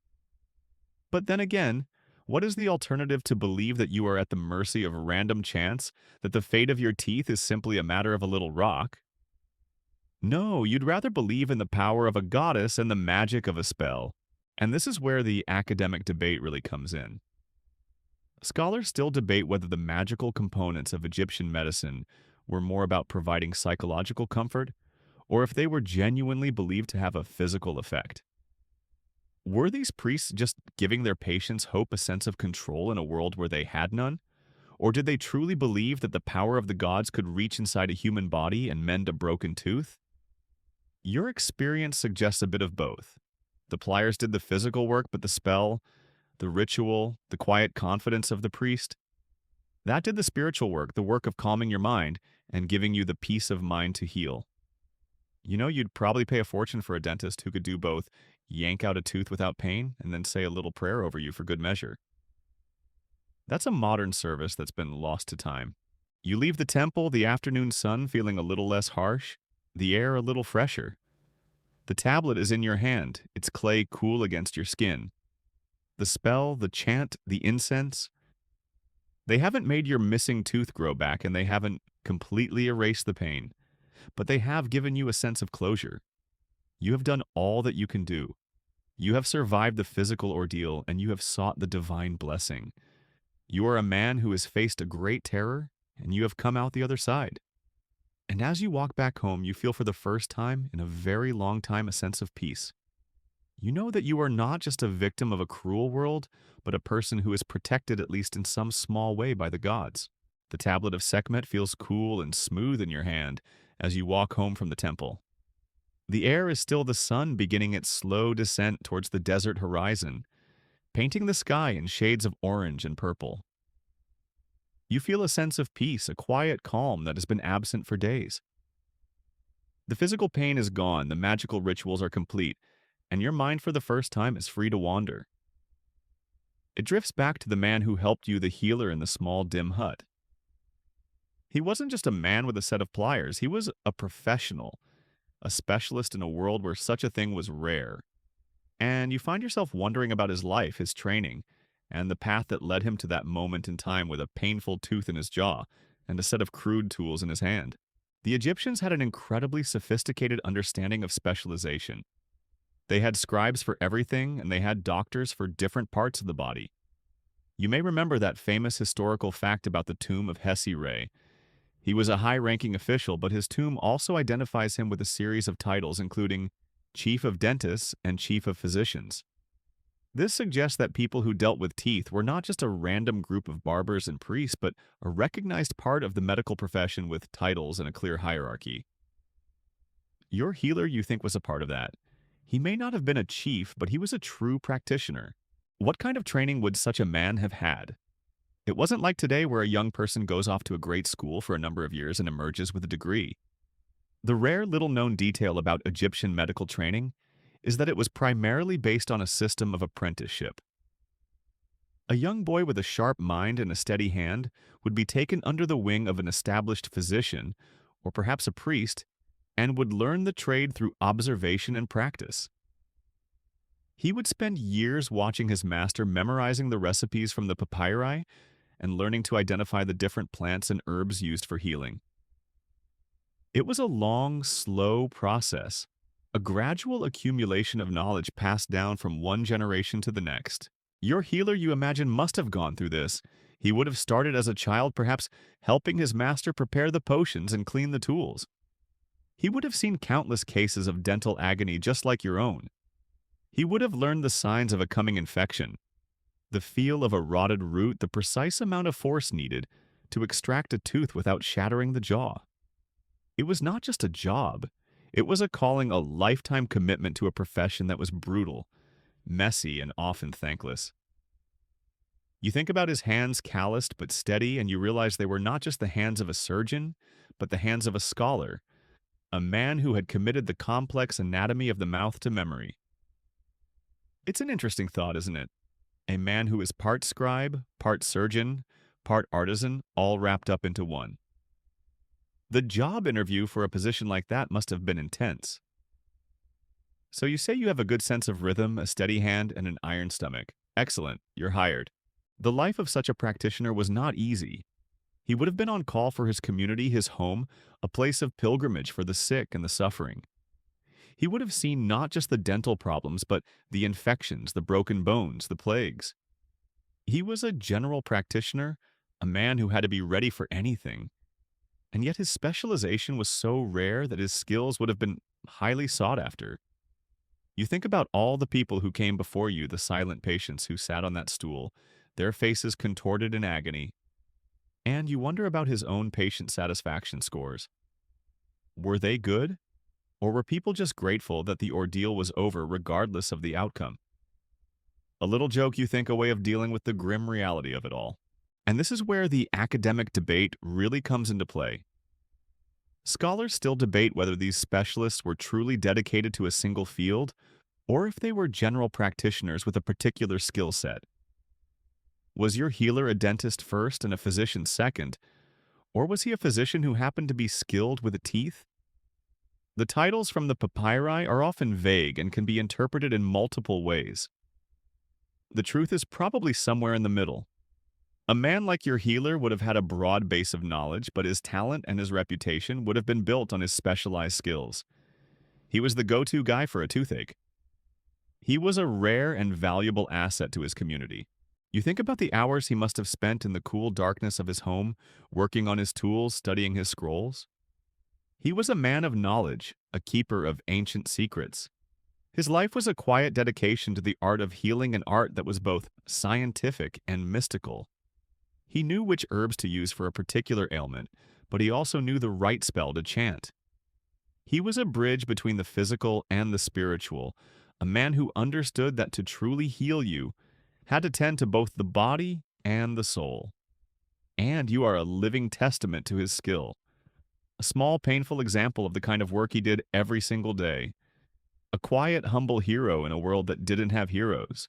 But then again, what is the alternative to believe that you are at the mercy of random chance, that the fate of your teeth is simply a matter of a little rock? No, you'd rather believe in the power of a goddess and the magic of a spell. And this is where the academic debate really comes in. Scholars still debate whether the magical components of Egyptian medicine were more about providing psychological comfort, or if they were genuinely believed to have a physical effect. Were these priests just giving their patients hope, a sense of control in a world where they had none? Or did they truly believe that the power of the gods could reach inside a human body and mend a broken tooth? Your experience suggests a bit of both. The pliers did the physical work, but the spell, the ritual, the quiet confidence of the priest, that did the spiritual work, the work of calming your mind, and giving you the peace of mind to heal. You know, you'd probably pay a fortune for a dentist who could do both yank out a tooth without pain and then say a little prayer over you for good measure. That's a modern service that's been lost to time. You leave the temple, the afternoon sun feeling a little less harsh, the air a little fresher. The tablet is in your hand, its clay cool against your skin. The spell, the chant, the incense, they haven't made your missing tooth grow back and they haven't completely erased the pain, but they have given you a sense of closure. You have done all that you can do. You have survived the physical ordeal and you have sought the divine blessing. You are a man who has faced a great terror and you have come out the other side. And as you walk back home, you feel for the first time in a very long time a sense of peace. You know that you are not just a victim of a cruel world, but a person who is protected at least in some small way by the gods. The tablet of Sekhmet feels cool and smooth in your hand as you walk home from the temple. The air is still the sun beginning its slow descent towards the desert horizon, painting the sky in shades of orange and purple. You feel a sense of peace, a quiet calm that has been absent for days. The physical pain is gone, the magical rituals are complete, and your mind for the first time is free to wander. It drifts back to the man who helped you, the healer in the small, dim hut. He wasn't just a man with a set of pliers, he was a professional, a specialist in a world where such a thing was rare. And you find yourself wondering about his life, his training, and the path that led him to that moment in time with a painful tooth in his jaw and a set of crude tools in his hand. The Egyptians had an incredibly sophisticated understanding of specialization. They had scribes for everything, and they had doctors for different parts of the body. You may remember that famous historical fact about the tomb of Hesi-Re. He was a high-ranking official, but his tomb also identifies him with a series of titles including Chief of Dentists and Chief of Physicians. This suggests that people who dealt with teeth were not just a random group of barbers and priests, but a recognized part of the medical profession with titles and a clear hierarchy. Your healer, you think, was a part of that. He may not have been a chief, but he was a true practitioner. What kind of training would such a man have had? It wasn't like today where a young person goes off to a great school for a number of years and emerges with a degree. The rare little-known detail about Egyptian medical training is that it was primarily based on a system of apprenticeship. A young boy with a sharp mind and a steady hand would be taken under the wing of an established physician, or perhaps a priest, and would learn the trade through observation and practice. He would spend years watching his master memorizing the recipes from the papyri and learning to identify the different plants and herbs used for healing. It was a long, slow process, a gradual accumulation of knowledge passed down from one generation to the next. Your healer, you imagine, must have gone through this. He would have started as a child, perhaps helping his master prepare the potions and clean the tools. He would have seen countless cases of dental agony just like your own. He would have learned the signs of a coming infection, the feel of a rotted root, the precise amount of force needed to extract a tooth without shattering the jaw. It was not just a job. It was a calling, a lifetime commitment to a profession that was brutal, messy, and often thankless. You think about his hands, calloused but steady, and you realize they were not just the hands of a surgeon, but the hands of a scholar, a man who had committed the complex anatomy of the mouth to memory. It's an interesting thought, isn't it? A man who is part scribe, part surgeon, part artisan, all wrapped up into one. The job interview for a position like that must have been intense. So you say you have a good sense of rhythm, a steady hand, and an iron stomach. Excellent, you're hired. The life of such a practitioner was not easy. He would have been on call for his community, his home, a place of pilgrimage for the sick and the suffering. He would have seen not just the dental problems, but the infections, the broken bones, the plagues. He was a general practitioner, a man who had to be ready for anything. And yet his specialization was so rare that his skills would have been highly sought after. You think about all the people who came before you, the silent patients who sat on that stool, their faces contorted in agony, and you wonder about his own patient satisfaction scores. Were they good? Or were people just grateful that the ordeal was over regardless of the outcome? A little joke, you think, a way of dealing with the grim reality of it all. And this is where the academic debate really comes into play. Scholars still debate whether these specialists were truly dedicated to a single field or if they were general practitioners with a particular skill set. Was your healer a dentist first and a physician second, or was he a physician who happened to be skilled with the teeth? The titles from the papyri are often vague and can be interpreted in multiple ways. The truth is probably somewhere in the middle. A man like your healer would have had a broad base of knowledge, but his talent and his reputation would have been built on his specialized skills. He was the go-to guy for a toothache. He was a rare and valuable asset to his community. You think about the hours he must have spent in the cool darkness of his home, working on his tools, studying his scrolls. He was a man of knowledge, a keeper of ancient secrets. His life was a quiet dedication to the art of healing, an art that was both scientific and mystical. He knew which herbs to use for a particular ailment, but he also knew the right spell to chant. He was a bridge between the physical and the spiritual, a man who understood that to truly heal you had to tend to both the body and the soul. And you are a living testament to his skill. A small, painful example of the kind of work he did every single day. A quiet, humble hero in a world that didn't have heroes.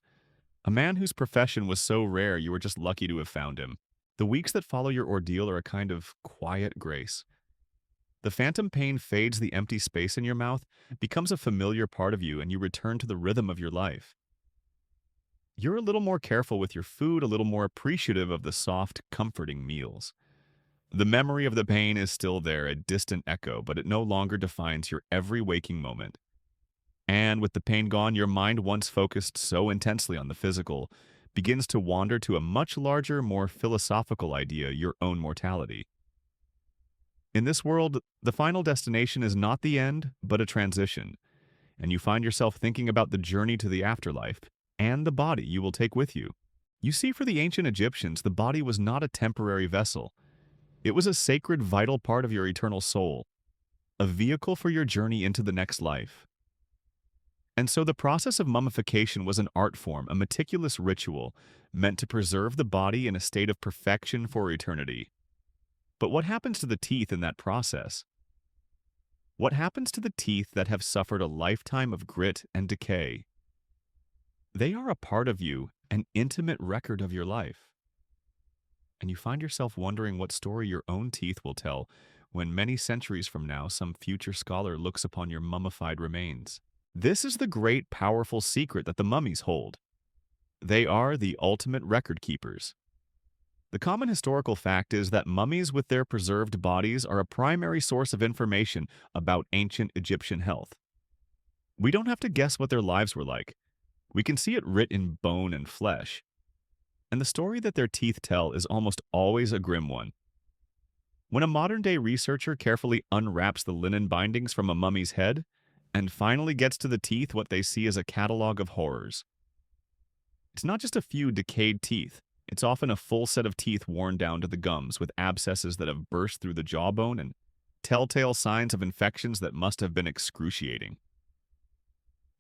A man whose profession was so rare you were just lucky to have found him. The weeks that follow your ordeal are a kind of quiet grace. The phantom pain fades, the empty space in your mouth becomes a familiar part of you, and you return to the rhythm of your life. You're a little more careful with your food, a little more appreciative of the soft, comforting meals. The memory of the pain is still there, a distant echo, but it no longer defines your every waking moment. And with the pain gone, your mind, once focused so intensely on the physical, begins to wander to a much larger, more philosophical idea, your own mortality. In this world, the final destination is not the end, but a transition, and you find yourself thinking about the journey to the afterlife and the body you will take with you. You see, for the ancient Egyptians, the body was not a temporary vessel. It was a sacred, vital part of your eternal soul, a vehicle for your journey into the next life. And so the process of mummification was an art form, a meticulous ritual meant to preserve the body in a state of perfection for eternity. But what happens to the teeth in that process? What happens to the teeth that have suffered a lifetime of grit and decay? They are a part of you, an intimate record of your life. And you find yourself wondering what story your own teeth will tell when many centuries from now some future scholar looks upon your mummified remains. This is the great, powerful secret that the mummies hold. They are the ultimate record keepers. The common historical fact is that mummies with their preserved bodies are a primary source of information about ancient Egyptian health. We don't have to guess what their lives were like. We can see it writ in bone and flesh. And the story that their teeth tell is almost always a grim one. When a modern-day researcher carefully unwraps the linen bindings from a mummy's head and finally gets to the teeth, what they see is a catalog of horrors. It's not just a few decayed teeth. It's often a full set of teeth worn down to the gums, with abscesses that have burst through the jawbone and telltale signs of infections that must have been excruciating.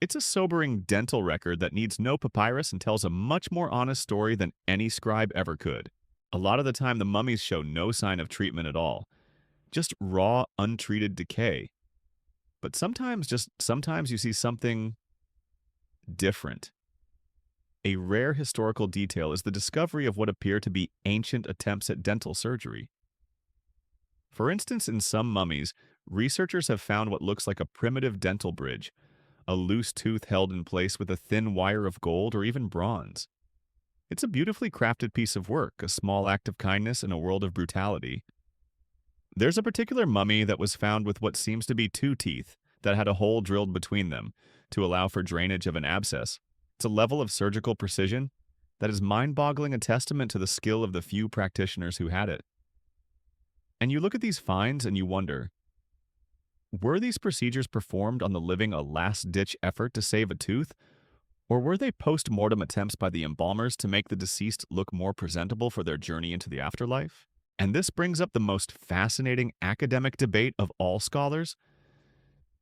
It's a sobering dental record that needs no papyrus and tells a much more honest story than any scribe ever could. A lot of the time, the mummies show no sign of treatment at all, just raw, untreated decay. But sometimes you see something different. A rare historical detail is the discovery of what appear to be ancient attempts at dental surgery. For instance, in some mummies, researchers have found what looks like a primitive dental bridge, a loose tooth held in place with a thin wire of gold or even bronze. It's a beautifully crafted piece of work, a small act of kindness in a world of brutality. There's a particular mummy that was found with what seems to be two teeth that had a hole drilled between them to allow for drainage of an abscess. It's a level of surgical precision that is mind-boggling, a testament to the skill of the few practitioners who had it. And you look at these finds and you wonder, were these procedures performed on the living, a last-ditch effort to save a tooth? Or were they post-mortem attempts by the embalmers to make the deceased look more presentable for their journey into the afterlife? And this brings up the most fascinating academic debate of all scholars.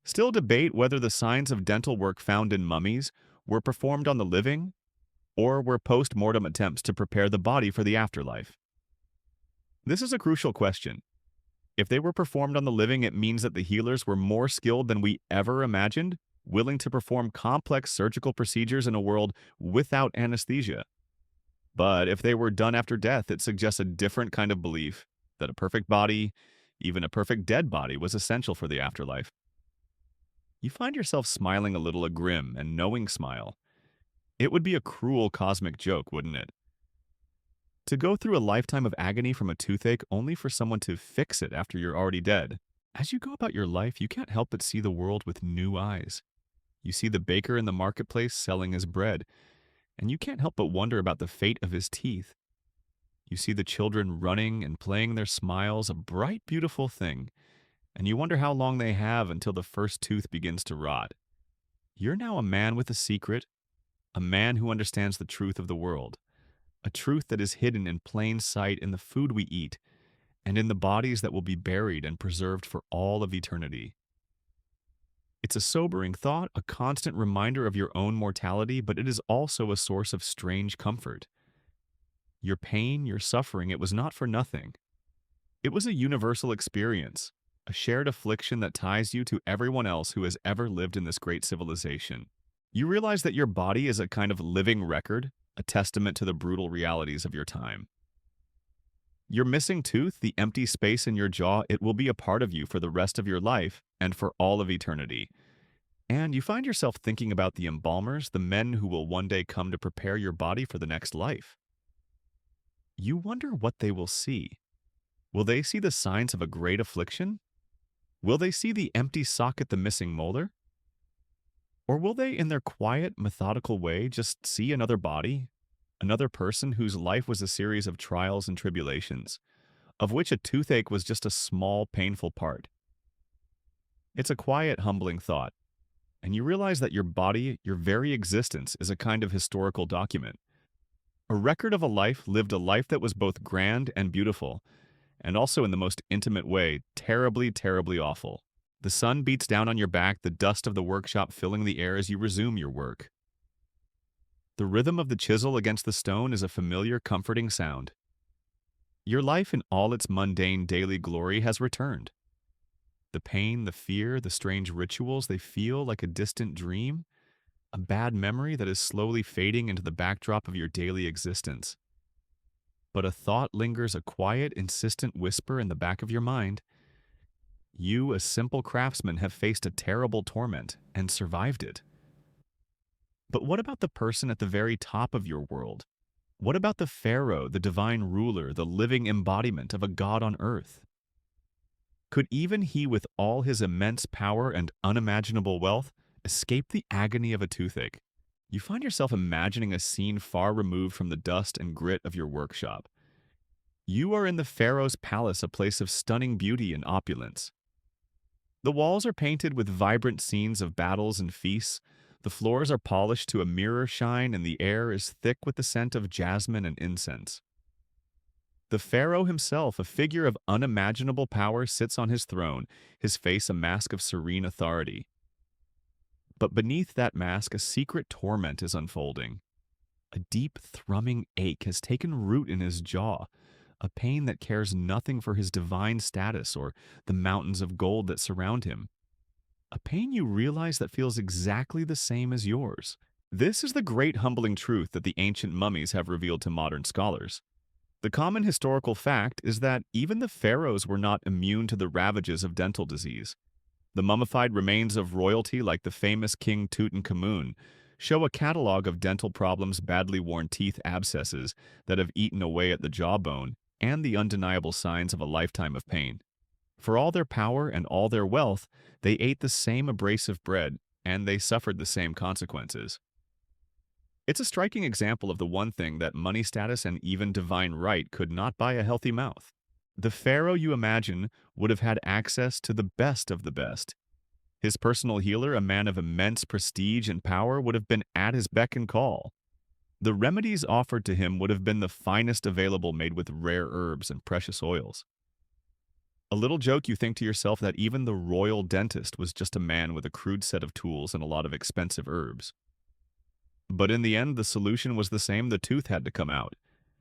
Still debate whether the signs of dental work found in mummies were performed on the living, or were post-mortem attempts to prepare the body for the afterlife. This is a crucial question. If they were performed on the living, it means that the healers were more skilled than we ever imagined, willing to perform complex surgical procedures in a world without anesthesia. But if they were done after death, it suggests a different kind of belief that a perfect body, even a perfect dead body, was essential for the afterlife. You find yourself smiling a grim and knowing smile. It would be a cruel cosmic joke, wouldn't it? To go through a lifetime of agony from a toothache only for someone to fix it after you're already dead. As you go about your life, you can't help but see the world with new eyes. You see the baker in the marketplace selling his bread, and you can't help but wonder about the fate of his teeth. You see the children running and playing their smiles, a bright, beautiful thing, and you wonder how long they have until the first tooth begins to rot. You're now a man with a secret, a man who understands the truth of the world, a truth that is hidden in plain sight in the food we eat and in the bodies that will be buried and preserved for all of eternity. It's a sobering thought, a constant reminder of your own mortality, but it is also a source of strange comfort. Your pain, your suffering, it was not for nothing. It was a universal experience, a shared affliction that ties you to everyone else who has ever lived in this great civilization. You realize that your body is a kind of living record, a testament to the brutal realities of your time. Your missing tooth, the empty space in your jaw, it will be a part of you for the rest of your life and for all of eternity. And you find yourself thinking about the embalmers, the men who will one day come to prepare your body for the next life. You wonder what they will see. Will they see the signs of a great affliction? Will they see the empty socket, the missing molar? Or will they, in their quiet, methodical way, just see another body, another person whose life was a series of trials and tribulations, of which a toothache was just a small, painful part? It's a quiet, humbling thought, and you realize that your body, your very existence, is a kind of historical document, a record of a life lived, a life that was both grand and beautiful, and also in the most intimate way, terribly, terribly awful. The sun beats down on your back, the dust of the workshop filling the air as you resume your work. The rhythm of the chisel against the stone is a familiar, comforting sound. Your life in all its mundane daily glory has returned. The pain, the fear, the strange rituals, they feel like a distant dream, a bad memory that is slowly fading into the backdrop of your daily existence. But a thought lingers, a quiet, insistent whisper in the back of your mind. You, a simple craftsman, have faced a terrible torment and survived it. But what about the person at the very top of your world? What about the pharaoh, the divine ruler, the living embodiment of a god on earth? Could even he, with all his immense power and unimaginable wealth, escape the agony of a toothache? You find yourself imagining a scene far removed from the dust and grit of your workshop. You are in the pharaoh's palace, a place of stunning beauty and opulence. The walls are painted with vibrant scenes of battles and feasts. The floors are polished to a mirror shine, and the air is thick with the scent of jasmine and incense. The pharaoh himself, a figure of unimaginable power, sits on his throne, his face a mask of serene authority. But beneath that mask, a secret torment is unfolding. A deep, thrumming ache has taken root in his jaw, a pain that cares nothing for his divine status or the mountains of gold that surround him. A pain you realize that feels exactly the same as yours. This is the great humbling truth that the ancient mummies have revealed to modern scholars. The common historical fact is that even the pharaohs were not immune to the ravages of dental disease. The mummified remains of royalty, like the famous King Tutankhamun, show a catalog of dental problems, badly worn teeth abscesses that have eaten away at the jawbone, and the undeniable signs of a lifetime of pain. For all their power and all their wealth, they ate the same abrasive bread, and they suffered the same consequences. It's a striking example of the one thing that money status and even divine right could not buy: a healthy mouth. The pharaoh, you imagine, would have had access to the best of the best. His personal healer, a man of immense prestige and power, would have been at his beck and call. The remedies offered to him would have been the finest available, made with rare herbs and precious oils. A little joke, you think to yourself that even the royal dentist was just a man with a crude set of tools and a lot of expensive herbs. But in the end, the solution was the same: the tooth had to come out.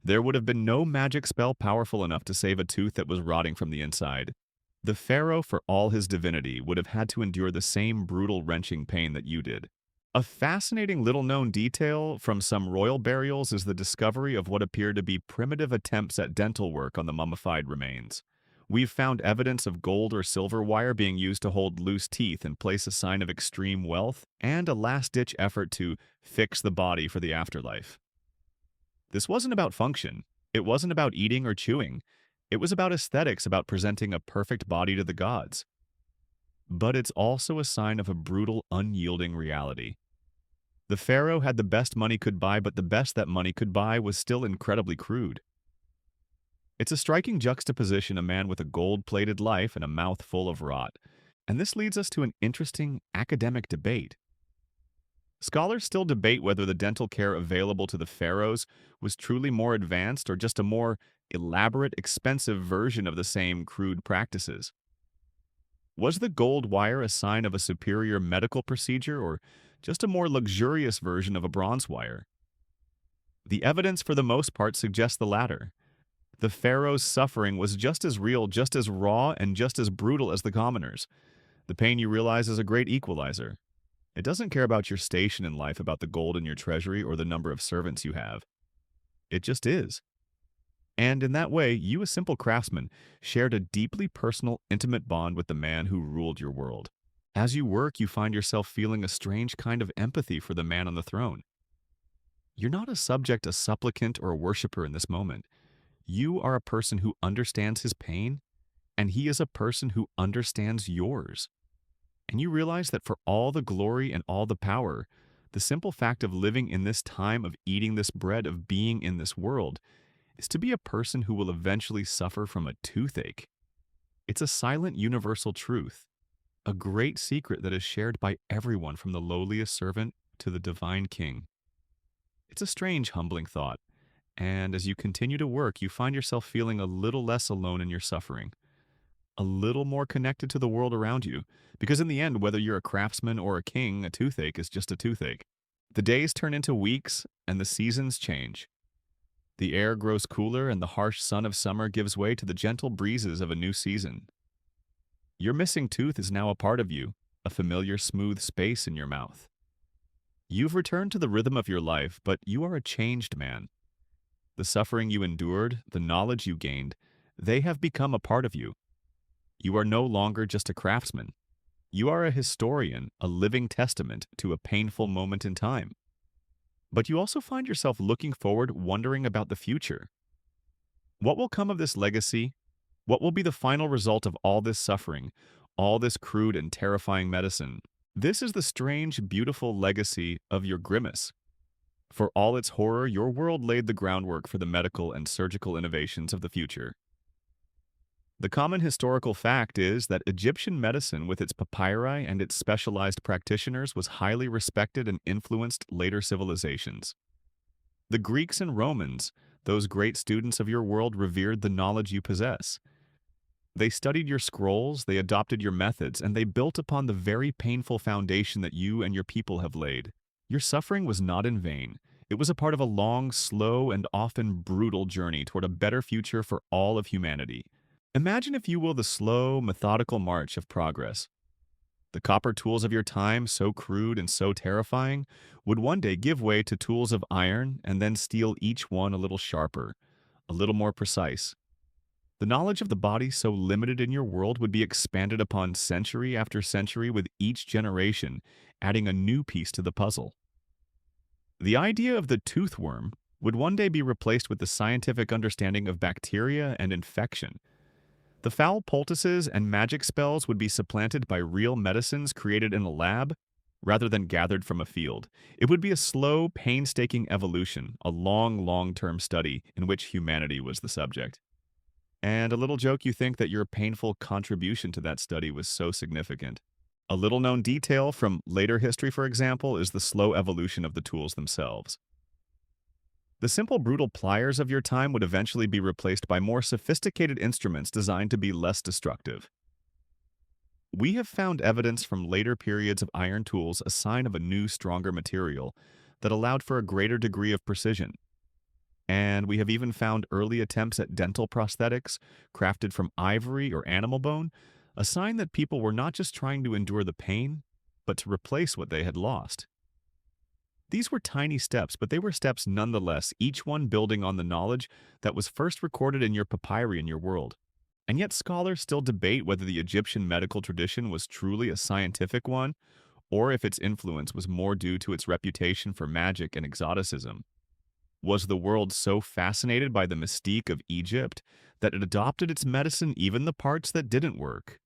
There would have been no magic spell powerful enough to save a tooth that was rotting from the inside. The pharaoh, for all his divinity, would have had to endure the same brutal, wrenching pain that you did. A fascinating little-known detail from some royal burials is the discovery of what appear to be primitive attempts at dental work on the mummified remains. We've found evidence of gold or silver wire being used to hold loose teeth in place, a sign of extreme wealth, and a last-ditch effort to fix the body for the afterlife. This wasn't about function. It wasn't about eating or chewing. It was about aesthetics, about presenting a perfect body to the gods. But it's also a sign of a brutal, unyielding reality. The pharaoh had the best money could buy, but the best that money could buy was still incredibly crude. It's a striking juxtaposition, a man with a gold-plated life and a mouth full of rot. And this leads us to an interesting academic debate. Scholars still debate whether the dental care available to the pharaohs was truly more advanced or just a more elaborate, expensive version of the same crude practices. Was the gold wire a sign of a superior medical procedure or just a more luxurious version of a bronze wire? The evidence for the most part suggests the latter. The pharaoh's suffering was just as real, just as raw, and just as brutal as the commoners. The pain, you realize, is a great equalizer. It doesn't care about your station in life, about the gold in your treasury, or the number of servants you have. It just is. And in that way, you, a simple craftsman, shared a deeply personal, intimate bond with the man who ruled your world. As you work, you find yourself feeling a strange kind of empathy for the man on the throne. You're not a subject, a supplicant, or a worshiper in this moment. You are a person who understands his pain, and he is a person who understands yours. And you realize that for all the glory and all the power, the simple fact of living in this time, of eating this bread, of being in this world, is to be a person who will eventually suffer from a toothache. It's a silent universal truth, a great secret that is shared by everyone from the lowliest servant to the divine king. It's a strange, humbling thought, and as you continue to work, you find yourself feeling a little less alone in your suffering, a little more connected to the world around you, because in the end, whether you're a craftsman or a king, a toothache is just a toothache. The days turn into weeks, and the seasons change. The air grows cooler, and the harsh sun of summer gives way to the gentle breezes of a new season. Your missing tooth is now a part of you, a familiar smooth space in your mouth. You've returned to the rhythm of your life, but you are a changed man. The suffering you endured, the knowledge you gained, they have become a part of you. You are no longer just a craftsman. You are a historian, a living testament to a painful moment in time. But you also find yourself looking forward, wondering about the future. What will come of this legacy? What will be the final result of all this suffering, all this crude and terrifying medicine? This is the strange, beautiful legacy of your grimace. For all its horror, your world laid the groundwork for the medical and surgical innovations of the future. The common historical fact is that Egyptian medicine, with its papyri and its specialized practitioners, was highly respected and influenced later civilizations. The Greeks and Romans, those great students of your world, revered the knowledge you possess. They studied your scrolls, they adopted your methods, and they built upon the very painful foundation that you and your people have laid. Your suffering was not in vain. It was a part of a long, slow, and often brutal journey toward a better future for all of humanity. Imagine, if you will, the slow, methodical march of progress. The copper tools of your time, so crude and so terrifying, would one day give way to tools of iron and then steel, each one a little sharper, a little more precise. The knowledge of the body, so limited in your world, would be expanded upon century after century, with each generation adding a new piece to the puzzle. The idea of the tooth worm would one day be replaced with the scientific understanding of bacteria and infection. The foul poultices and magic spells would be supplanted by real medicines created in a lab rather than gathered from a field. It would be a slow, painstaking evolution, a long, long-term study in which humanity was the subject. And a little joke, you think that your painful contribution to that study was so significant. A little-known detail from later history, for example, is the slow evolution of the tools themselves. The simple, brutal pliers of your time would eventually be replaced by more sophisticated instruments designed to be less destructive. We have found evidence from later periods of iron tools, a sign of a new, stronger material that allowed for a greater degree of precision. And we have even found early attempts at dental prosthetics crafted from ivory or animal bone a sign that people were not just trying to endure the pain, but to replace what they had lost. These were tiny steps, but they were steps nonetheless, each one building on the knowledge that was first recorded in your papyri in your world. And yet scholars still debate whether the Egyptian medical tradition was truly a scientific one, or if its influence was more due to its reputation for magic and exoticism. Was the world so fascinated by the mystique of Egypt that it adopted its medicine, even the parts that didn't work?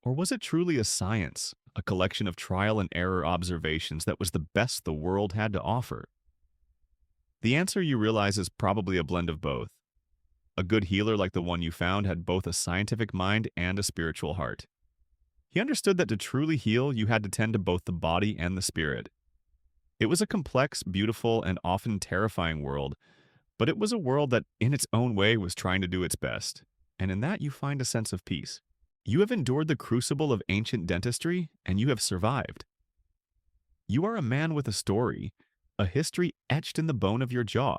Or was it truly a science, a collection of trial and error observations that was the best the world had to offer? The answer, you realize, is probably a blend of both. A good healer like the one you found had both a scientific mind and a spiritual heart. He understood that to truly heal, you had to tend to both the body and the spirit. It was a complex, beautiful, and often terrifying world, but it was a world that, in its own way, was trying to do its best. And in that, you find a sense of peace. You have endured the crucible of ancient dentistry, and you have survived. You are a man with a story, a history etched in the bone of your jaw,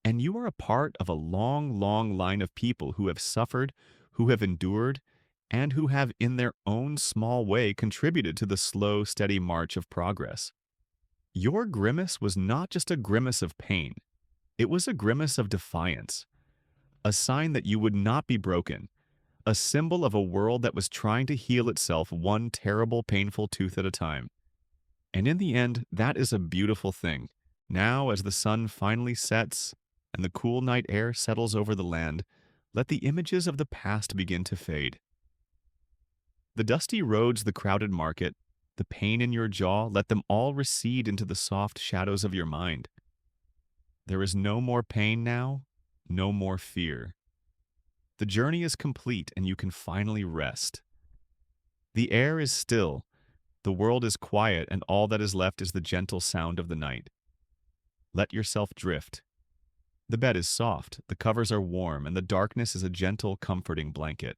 and you are a part of a long, long line of people who have suffered, who have endured, and who have, in their own small way, contributed to the slow, steady march of progress. Your grimace was not just a grimace of pain. It was a grimace of defiance, a sign that you would not be broken, a symbol of a world that was trying to heal itself one terrible, painful tooth at a time. And in the end, that is a beautiful thing. Now, as the sun finally sets and the cool night air settles over the land, let the images of the past begin to fade. The dusty roads, the crowded market, the pain in your jaw, let them all recede into the soft shadows of your mind. There is no more pain now, no more fear. The journey is complete and you can finally rest. The air is still, the world is quiet, and all that is left is the gentle sound of the night. Let yourself drift. The bed is soft, the covers are warm, and the darkness is a gentle, comforting blanket.